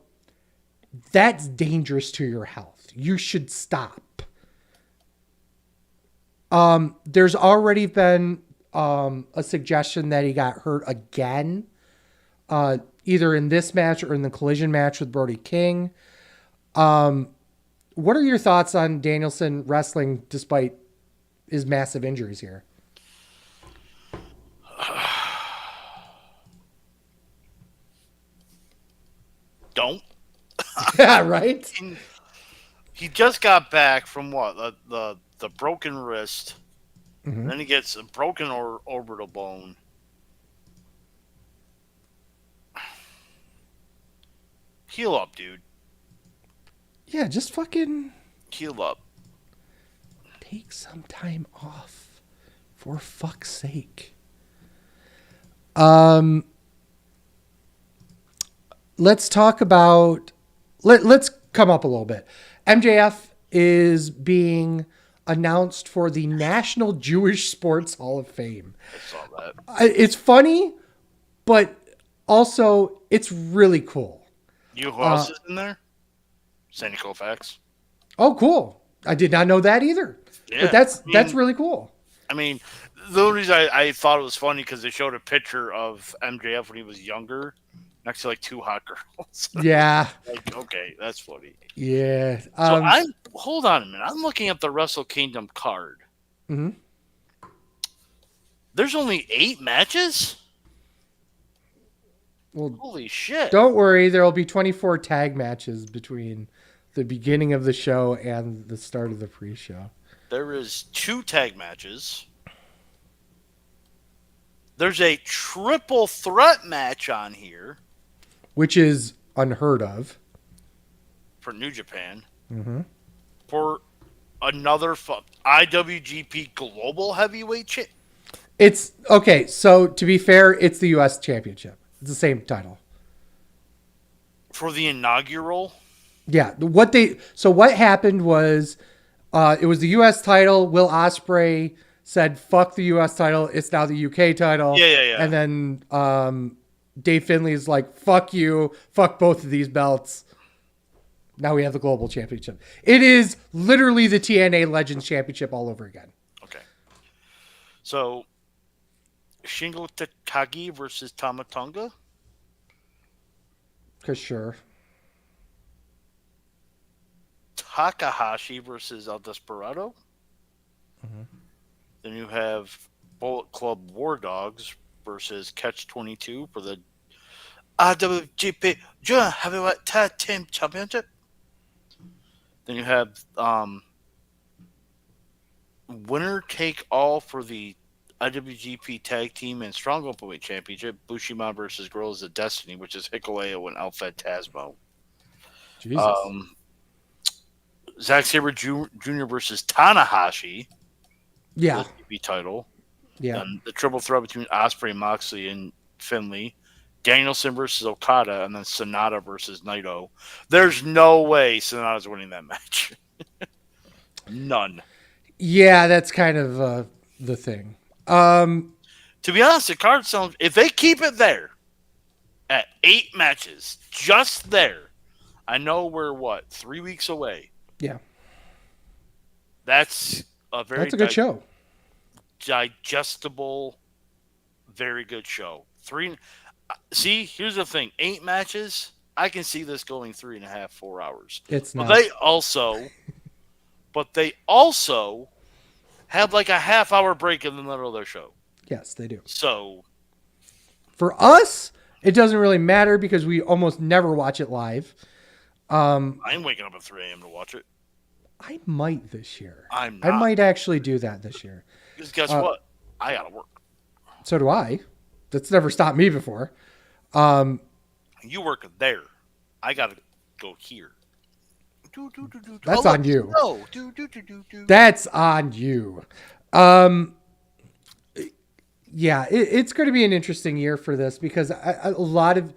that's dangerous to your health? You should stop. There's already been a suggestion that he got hurt again, either in this match or in the collision match with Brody King. What are your thoughts on Danielson wrestling despite his massive injuries here? Don't. Yeah, right? He just got back from what? The broken wrist. Mm-hmm. Then he gets a broken orbital bone. Heal up, dude. Yeah, just fucking heal up. Take some time off. For fuck's sake. Let's talk about... Let's come up a little bit. MJF is being announced for the National Jewish Sports Hall of Fame. I saw that. It's funny, but also it's really cool. You know who else is in there? Sandy Koufax. Oh, cool. I did not know that either. Yeah, But that's really cool. I mean, the only reason I thought it was funny because they showed a picture of MJF when he was younger next to like two hot girls. Yeah. Like, okay, that's funny. Yeah. So hold on a minute. I'm looking at the Wrestle Kingdom card. Mhm. There's only 8 matches? Well, Holy shit. don't worry. There will be 24 tag matches between the beginning of the show and the start of the pre-show. There is 2 tag matches. There's a triple threat match on here. Which is unheard of. For New Japan. Mm-hmm. For another IWGP Global Heavyweight Champ. It's okay. So to be fair, it's the U.S. Championship. It's the same title. For the inaugural. Yeah. What happened was, it was the U.S. title. Will Ospreay said, "Fuck the U.S. title. It's now the U.K. title." Yeah. And then Dave Finley's like, "Fuck you. Fuck both of these belts." Now we have the Global Championship. It is literally the TNA Legends Championship all over again. Okay. So, Shingo Takagi versus Tama Tonga. For sure. Takahashi versus El Desperado. Mm-hmm. Then you have Bullet Club War Dogs versus Catch 22 for the IWGP Junior Heavyweight Tag Team Championship. Then you have winner take all for the IWGP Tag Team and Strong Openweight Championship. Bushima versus Girls of Destiny, which is Hikuleo and Alpha Tasmo. Jesus. Zack Sabre Jr. versus Tanahashi. Yeah. The IWGP title. Yeah. And the triple threat between Ospreay, Moxley, and Finley. Danielson versus Okada, and then Sonata versus Naito. There's no way Sonata's winning that match. None. Yeah, that's kind of the thing. To be honest, the card sounds, if they keep it there at 8 matches, just there, I know we're 3 weeks away. Yeah. That's a good show. Digestible, very good show. See, here's the thing: 8 matches. I can see this going 3.5, 4 hours. It's not. But they also have like a half-hour break in the middle of their show. Yes, they do. So, for us, it doesn't really matter because we almost never watch it live. I'm waking up at 3 a.m. to watch it. I might this year. I'm not. I might actually do that this year. Because guess what? I gotta work. So do I. That's never stopped me before. You work there. I gotta go here. That's on you. No. That's on you. Yeah, it's going to be an interesting year for this because I want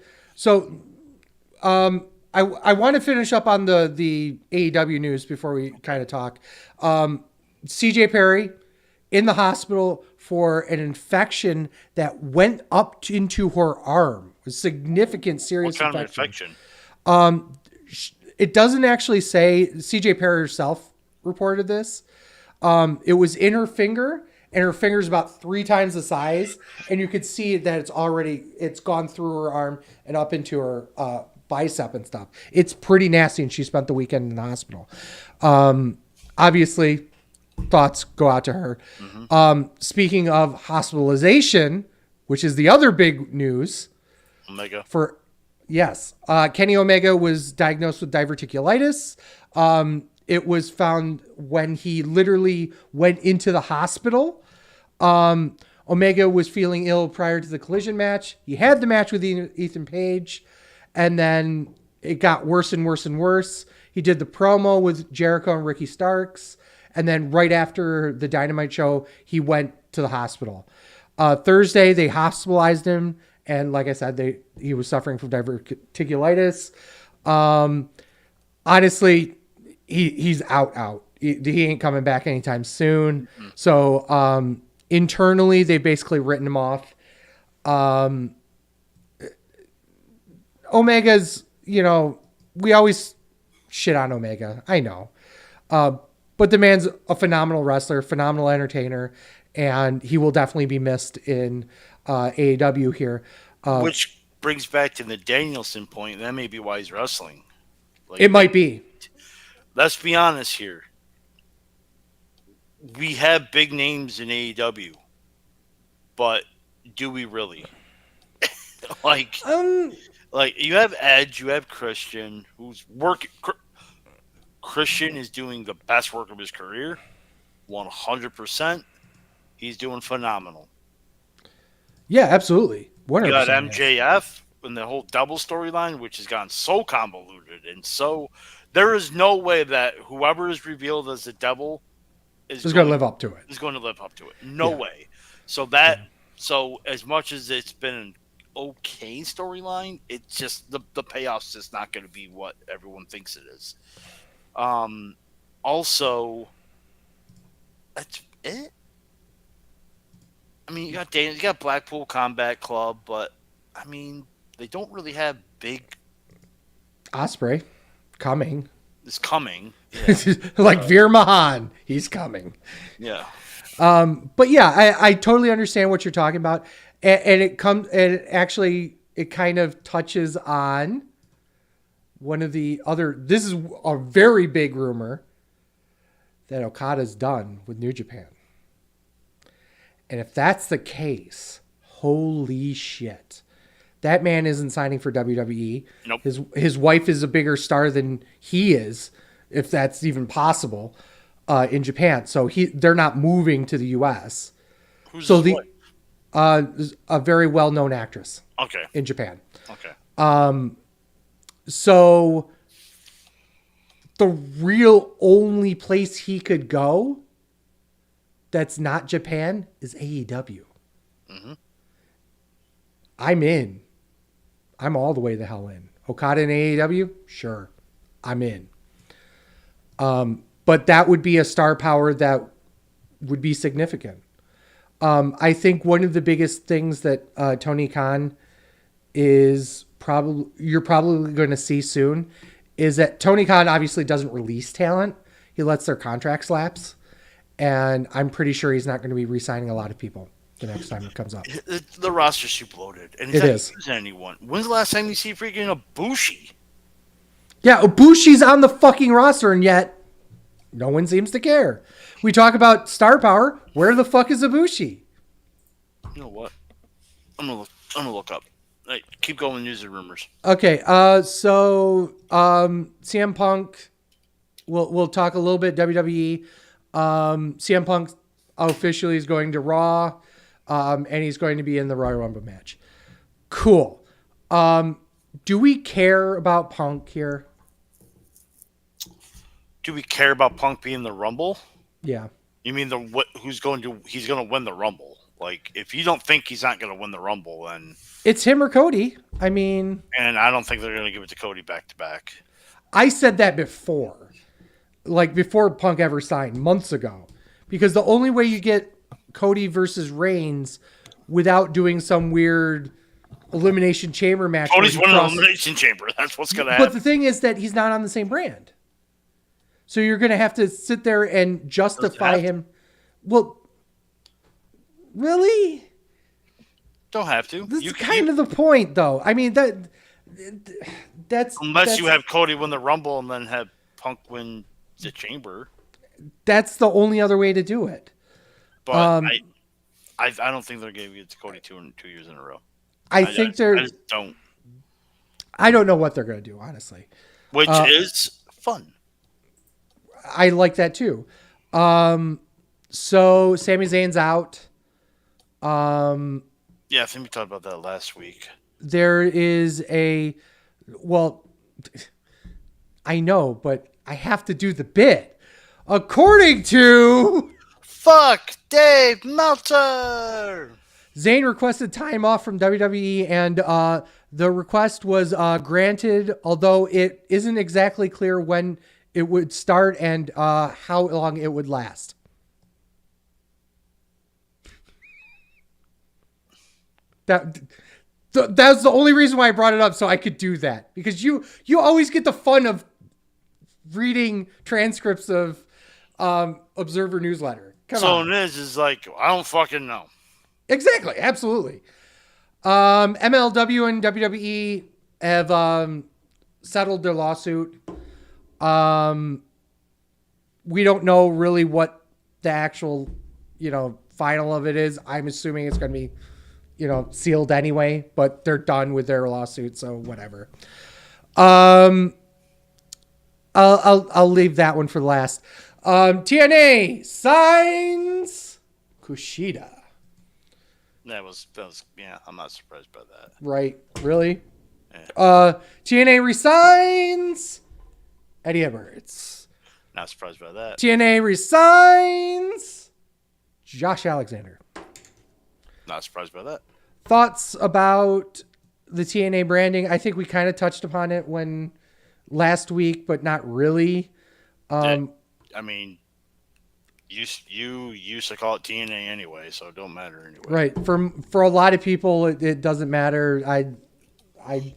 to finish up on the AEW news before we kind of talk. CJ Perry in the hospital for an infection that went up into her arm. A significant, serious What kind of infection? It doesn't actually say. CJ Perry herself reported this. It was in her finger, and her finger's about 3 times the size, and you could see that it's gone through her arm and up into her bicep and stuff. It's pretty nasty, and she spent the weekend in the hospital. Obviously, thoughts go out to her. Mm-hmm. Speaking of hospitalization, which is the other big news. Omega. Kenny Omega was diagnosed with diverticulitis. It was found when he literally went into the hospital. Omega was feeling ill prior to the collision match. He had the match with Ethan Page, and then it got worse and worse and worse. He did the promo with Jericho and Ricky Starks, and then right after the Dynamite show, he went to the hospital. Thursday, they hospitalized him. And like I said, he was suffering from diverticulitis. Honestly, he's out. He ain't coming back anytime soon. Mm-hmm. So internally, they basically written him off. Omega's, we always shit on Omega. I know. But the man's a phenomenal wrestler, phenomenal entertainer, and he will definitely be missed in AEW here. Which brings back to the Danielson point. That may be why he's wrestling. It might be. Let's be honest here. We have big names in AEW, but do we really? Like you have Edge, you have Christian, who's working. Christian is doing the best work of his career, 100%. He's doing phenomenal. Yeah, absolutely. 100%. You got MJF and the whole double storyline, which has gotten so convoluted, and so there is no way that whoever is revealed as the devil is going to live up to it. Is going to live up to it. No way. So that so as much as it's been an okay storyline, it's just the payoff's just not going to be what everyone thinks it is. Also, that's it. I mean, you got Blackpool Combat Club, but I mean, they don't really have big. Osprey, coming. Is coming. Yeah. Like Veer Mahan, he's coming. Yeah. But yeah, I totally understand what you're talking about, and it kind of touches on one of the other. This is a very big rumor that Okada's done with New Japan. And if that's the case, holy shit. That man isn't signing for WWE. Nope. His wife is a bigger star than he is, if that's even possible, in Japan. So they're not moving to the US. Who's his wife? A very well-known actress. Okay. In Japan. Okay. So the real only place he could go that's not Japan is AEW. Mm-hmm. I'm in. I'm all the way the hell in. Okada and AEW? Sure. I'm in. But that would be a star power that would be significant. I think one of the biggest things that Tony Khan you're probably going to see soon is that Tony Khan obviously doesn't release talent. He lets their contracts lapse. And I'm pretty sure he's not going to be re-signing a lot of people the next time it comes up. The roster's super loaded. And it is. Anyone. When's the last time you see freaking Ibushi? Yeah, Ibushi's on the fucking roster, and yet no one seems to care. We talk about star power. Where the fuck is Ibushi? You know what? I'm gonna look up. Right, keep going with news and rumors. Okay, so CM Punk. We'll talk a little bit WWE. CM Punk officially is going to Raw, and he's going to be in the Royal Rumble match. Cool. Do we care about Punk here? Do we care about Punk being the Rumble? Yeah. You mean he's going to win the Rumble? Like, if you don't think he's not going to win the Rumble, then it's him or Cody. I mean, and I don't think they're going to give it to Cody back to back. I said that before. Like before Punk ever signed months ago, because the only way you get Cody versus Reigns without doing some weird elimination chamber match. Cody's winning an elimination chamber. That's what's going to happen. But the thing is that he's not on the same brand. So you're going to have to sit there and justify him. Well, really? Don't have to. This is kind of the point, though. I mean, that's unless you have Cody win the Rumble and then have Punk win the Chamber. That's the only other way to do it. But I don't think they're going to give it to Cody 2 years in a row. I just don't. I don't know what they're going to do, honestly. Which is fun. I like that too. So Sami Zayn's out. Yeah, I think we talked about that last week. There is I know, but I have to do the bit. According to Fuck Dave Meltzer. Zayn requested time off from WWE, and the request was granted, although it isn't exactly clear when it would start and how long it would last. That's the only reason why I brought it up, so I could do that, because you always get the fun of reading transcripts of Observer newsletter. Come on. So it is like, I don't fucking know. Exactly, absolutely. MLW and WWE have settled their lawsuit. We don't know really what the actual, final of it is. I'm assuming it's going to be, sealed anyway, but they're done with their lawsuit, so whatever. I'll leave that one for last. TNA signs Kushida. That was yeah, I'm not surprised by that. Right, really? Yeah. TNA resigns Eddie Edwards. Not surprised by that. TNA resigns Josh Alexander. Not surprised by that. Thoughts about the TNA branding? I think we kind of touched upon it last week, but not really. I mean, you used to call it TNA anyway, so it don't matter anyway. Right. For a lot of people, it doesn't matter. I've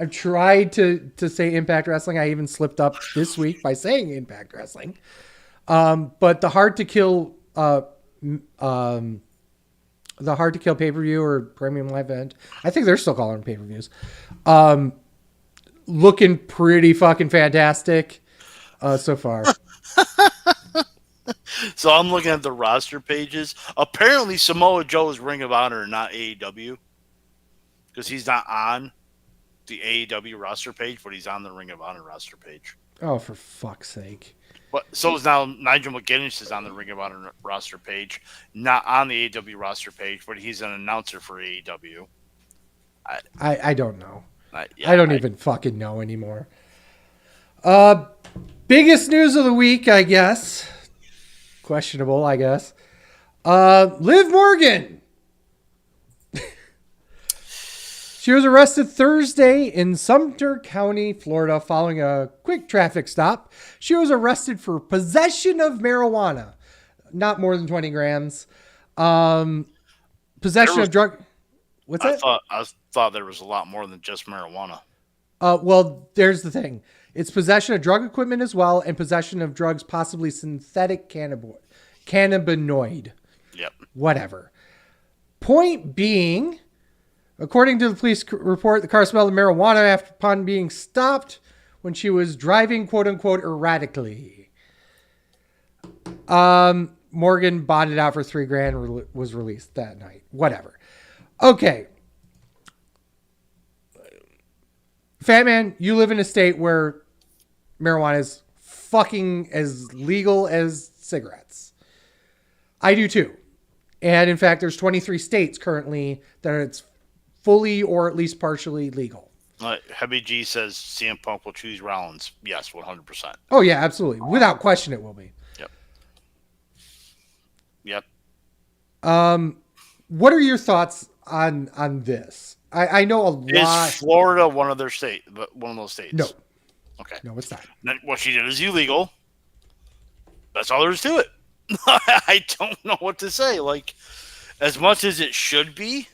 tried to say Impact Wrestling. I even slipped up this week by saying Impact Wrestling. But the Hard to Kill pay-per-view or premium live event, I think they're still calling them pay-per-views, looking pretty fucking fantastic so far. So I'm looking at the roster pages. Apparently Samoa Joe is Ring of Honor, not AEW, because he's not on the AEW roster page, but he's on the Ring of Honor roster page. Oh, for fuck's sake. But so is now Nigel McGuinness is on the Ring of Honor roster page, not on the AEW roster page, but he's an announcer for AEW. I don't know. I don't even fucking know anymore. Biggest news of the week, I guess. Questionable, I guess. Liv Morgan. She was arrested Thursday in Sumter County, Florida, following a quick traffic stop. She was arrested for possession of marijuana, not more than 20 grams. Possession of drug. What's that? I thought there was a lot more than just marijuana. Well, there's the thing. It's possession of drug equipment as well, and possession of drugs, possibly synthetic cannabinoid. Yep. Whatever. Point being, according to the police report, the car smelled of marijuana upon being stopped when she was driving, quote unquote, erratically. Morgan bonded out for $3,000, was released that night. Whatever. Okay. Fat Man, you live in a state where marijuana is fucking as legal as cigarettes. I do too. And in fact, there's 23 states currently that it's fully or at least partially legal. Heavy G says CM Punk will choose Rollins. Yes, 100%. Oh yeah, absolutely. Without question it will be. Yep. What are your thoughts on this? I know a lot. Is Florida one of those states? No. Okay. No, it's not. Then what she did is illegal. That's all there is to it. I don't know what to say. Like, as much as it should be,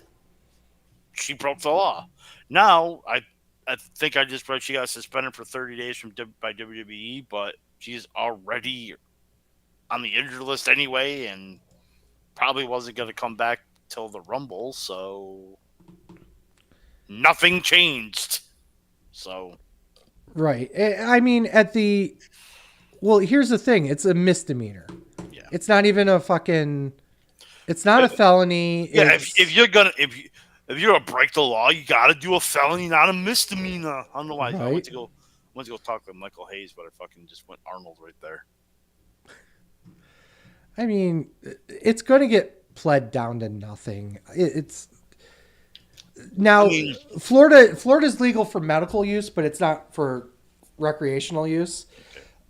she broke the law. Now, I think I just read she got suspended for 30 days by WWE, but she's already on the injured list anyway, and probably wasn't going to come back till the Rumble, so nothing changed. So, right. I mean, well, here's the thing. It's a misdemeanor. yeah. It's not even a fucking, it's not a felony. Yeah, if you're going to break the law, you got to do a felony, not a misdemeanor. I don't know why I went to go talk to Michael Hayes, but I fucking just went Arnold right there. I mean, it's going to get pled down to nothing. It's now Florida's legal for medical use, but it's not for recreational use.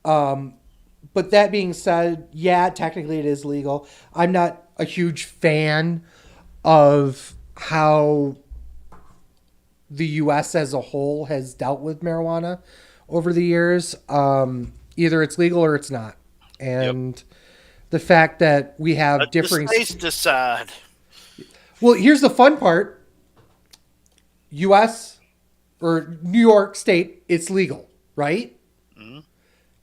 Okay. But that being said, yeah, technically it is legal. I'm not a huge fan of how the U.S. as a whole has dealt with marijuana over the years. Either it's legal or it's not. And the fact that we have Let differing... the states decide. Well, here's the fun part. U.S. or New York State, it's legal, right? Mm-hmm.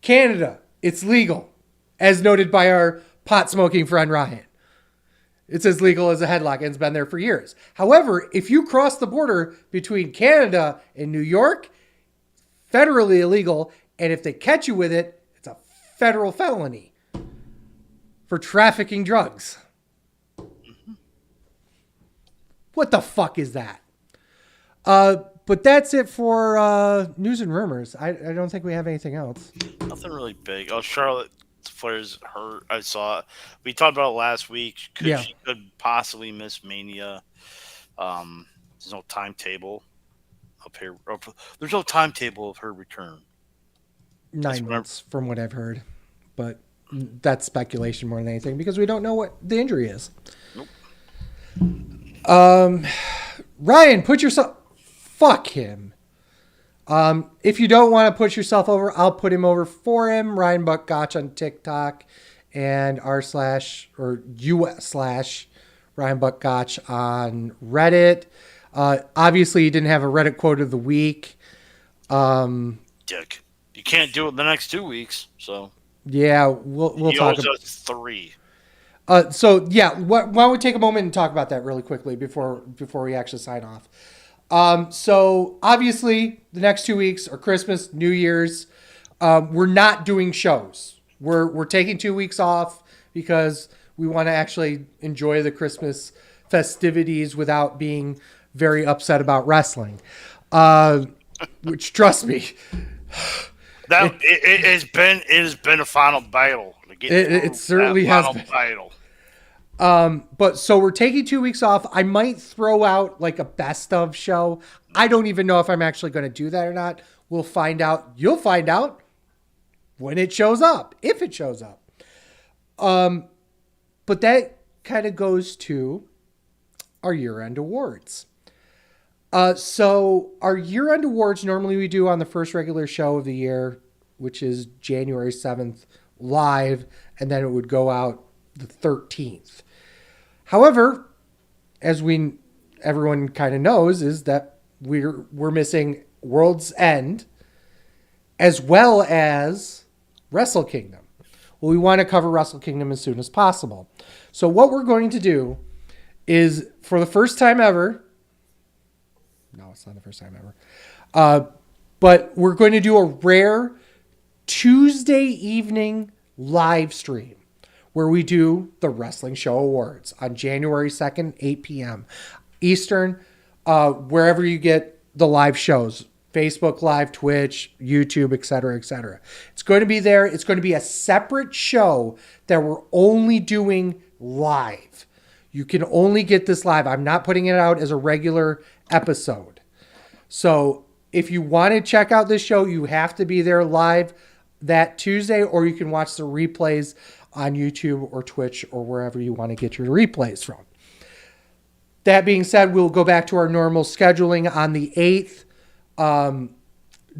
Canada, it's legal, as noted by our pot-smoking friend Ryan. It's as legal as a headlock and it's been there for years. However, if you cross the border between Canada and New York, federally illegal, and if they catch you with it, it's a federal felony for trafficking drugs. What the fuck is that? But that's it for news and rumors. I don't think we have anything else. Nothing really big. Oh, Charlotte Flair's hurt. I saw it. We talked about it last week. She could possibly miss Mania. There's no timetable up here. There's no timetable of her return. 9 months from what I've heard. But that's speculation more than anything because we don't know what the injury is. Nope. Ryan, put yourself... Fuck him. If you don't want to put yourself over, I'll put him over for him. Ryan Buck Gotch on TikTok and U/Ryan Buck Gotch on Reddit. Obviously, he didn't have a Reddit quote of the week. Dick. You can't do it the next 2 weeks, so... Yeah, we'll talk about... 3. So, yeah, why don't we take a moment and talk about that really quickly before we actually sign off. So obviously the next 2 weeks are Christmas, New Year's. We're not doing shows. We're taking 2 weeks off because we want to actually enjoy the Christmas festivities without being very upset about wrestling. Which, trust me, it has been a final battle. It certainly has been. Battle. But so we're taking 2 weeks off. I might throw out like a best of show. I don't even know if I'm actually going to do that or not. We'll find out. You'll find out when it shows up, if it shows up. But that kind of goes to our year-end awards. So our year-end awards normally we do on the first regular show of the year, which is January 7th live, and then it would go out the 13th. However, as everyone kind of knows, is that we're missing World's End as well as Wrestle Kingdom. Well, we want to cover Wrestle Kingdom as soon as possible. So what we're going to do is, for the first time ever, no, it's not the first time ever, but we're going to do a rare Tuesday evening live stream where we do the Wrestling Show Awards on January 2nd, 8 p.m. Eastern, wherever you get the live shows, Facebook Live, Twitch, YouTube, etc., etc. It's going to be there. It's going to be a separate show that we're only doing live. You can only get this live. I'm not putting it out as a regular episode. So if you want to check out this show, you have to be there live that Tuesday, or you can watch the replays on YouTube or Twitch or wherever you want to get your replays from. That being said, we'll go back to our normal scheduling on the 8th.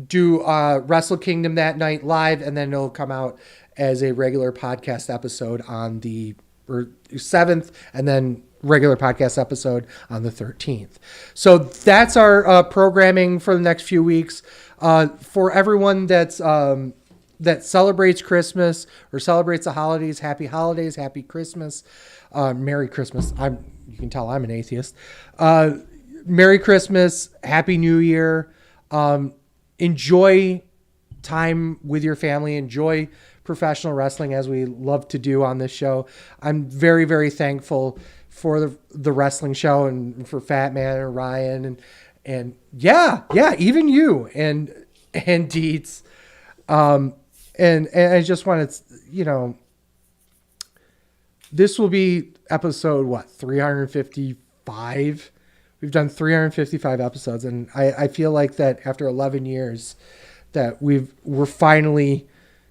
Do Wrestle Kingdom that night live, and then it'll come out as a regular podcast episode on the 7th, and then regular podcast episode on the 13th. So that's our programming for the next few weeks. For everyone that celebrates Christmas or celebrates the holidays, happy holidays, happy Christmas, Merry Christmas. You can tell I'm an atheist. Merry Christmas, Happy New Year. Enjoy time with your family. Enjoy professional wrestling as we love to do on this show. I'm very, very thankful for the wrestling show and for Fat Man and Ryan and yeah, even you and Deets. And I just want to, this will be episode, 355? We've done 355 episodes, and I feel like that after 11 years that we're finally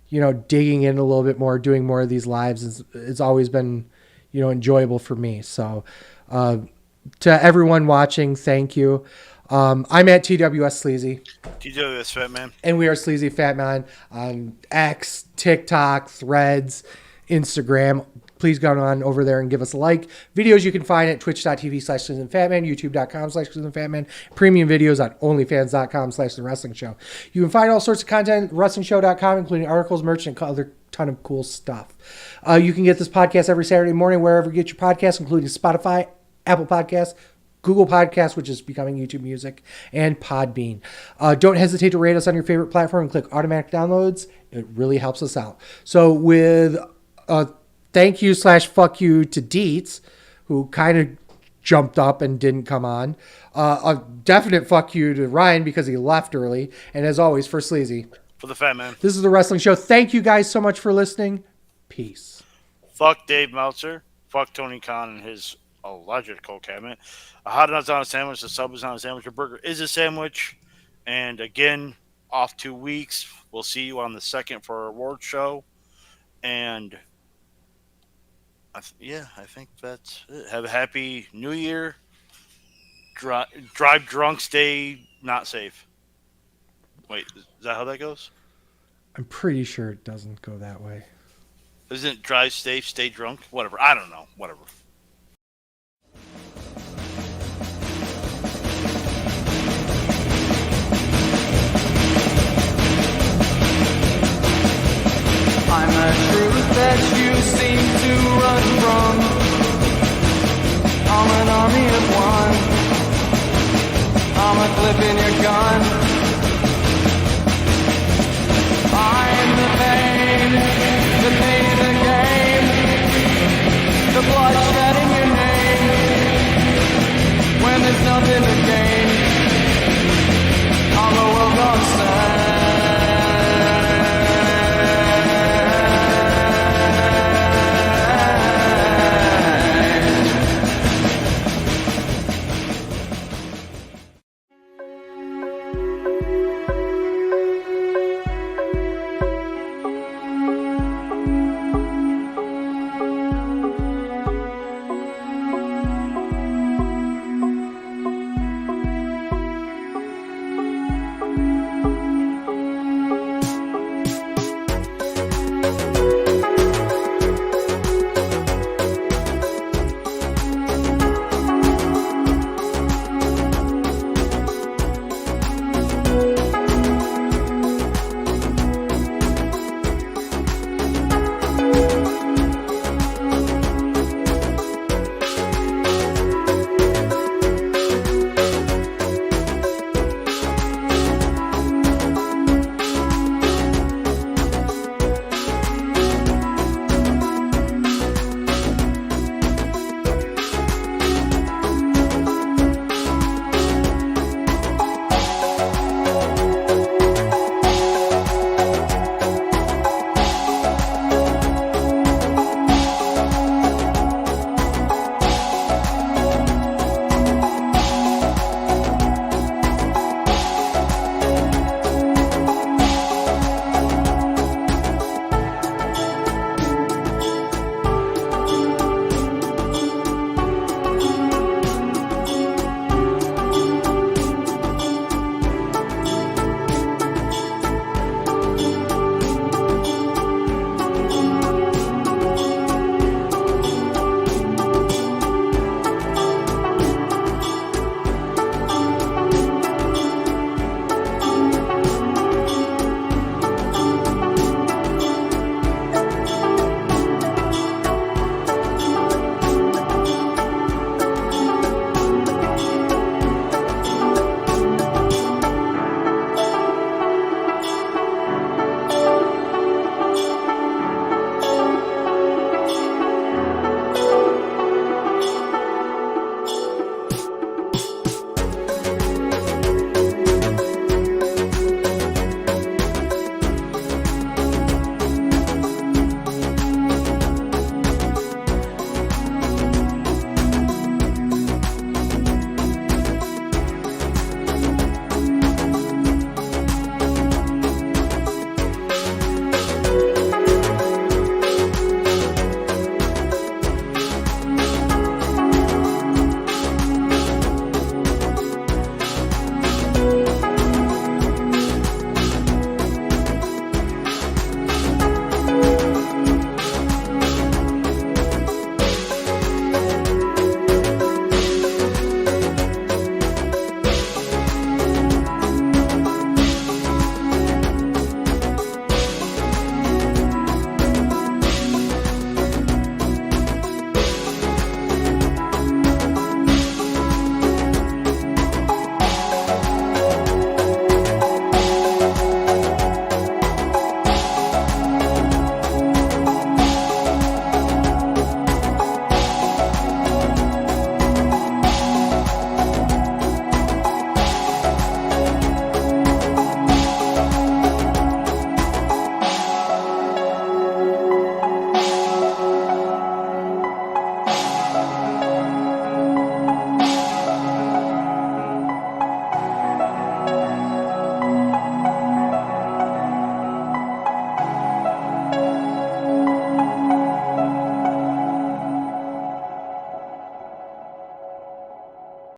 digging in a little bit more, doing more of these lives it's always been, enjoyable for me. So, to everyone watching, thank you. I'm at TWS Sleazy. TWS Fat Man. And we are Sleazy Fat Man on X, TikTok, Threads, Instagram. Please go on over there and give us a like. Videos you can find at twitch.tv/SleazyFatMan, youtube.com/SleazyFatMan, premium videos on onlyfans.com/The Wrestling Show. You can find all sorts of content at WrestlingShow.com, including articles, merch, and other ton of cool stuff. You can get this podcast every Saturday morning wherever you get your podcasts, including Spotify, Apple Podcasts, Google Podcasts, which is becoming YouTube Music, and Podbean. Don't hesitate to rate us on your favorite platform and click automatic downloads. It really helps us out. So with thank you /fuck you to Dietz, who kind of jumped up and didn't come on. A definite fuck you to Ryan because he left early. And as always, for Sleazy. For the Fat Man. This is The Wrestling Show. Thank you guys so much for listening. Peace. Fuck Dave Meltzer. Fuck Tony Khan and his alleged cold cabinet. A hot dog's on a sandwich. A sub is on a sandwich. A burger is a sandwich. And again, off 2 weeks. We'll see you on the 2nd for our award show. And I think that's it. Have a happy New Year. Drive drunk, stay not safe. Wait, is that how that goes? I'm pretty sure it doesn't go that way. Isn't drive safe, stay drunk? Whatever. I don't know. Whatever. I'm a truth that you seem to run from. I'm an army of one. I'm a clip in your gun.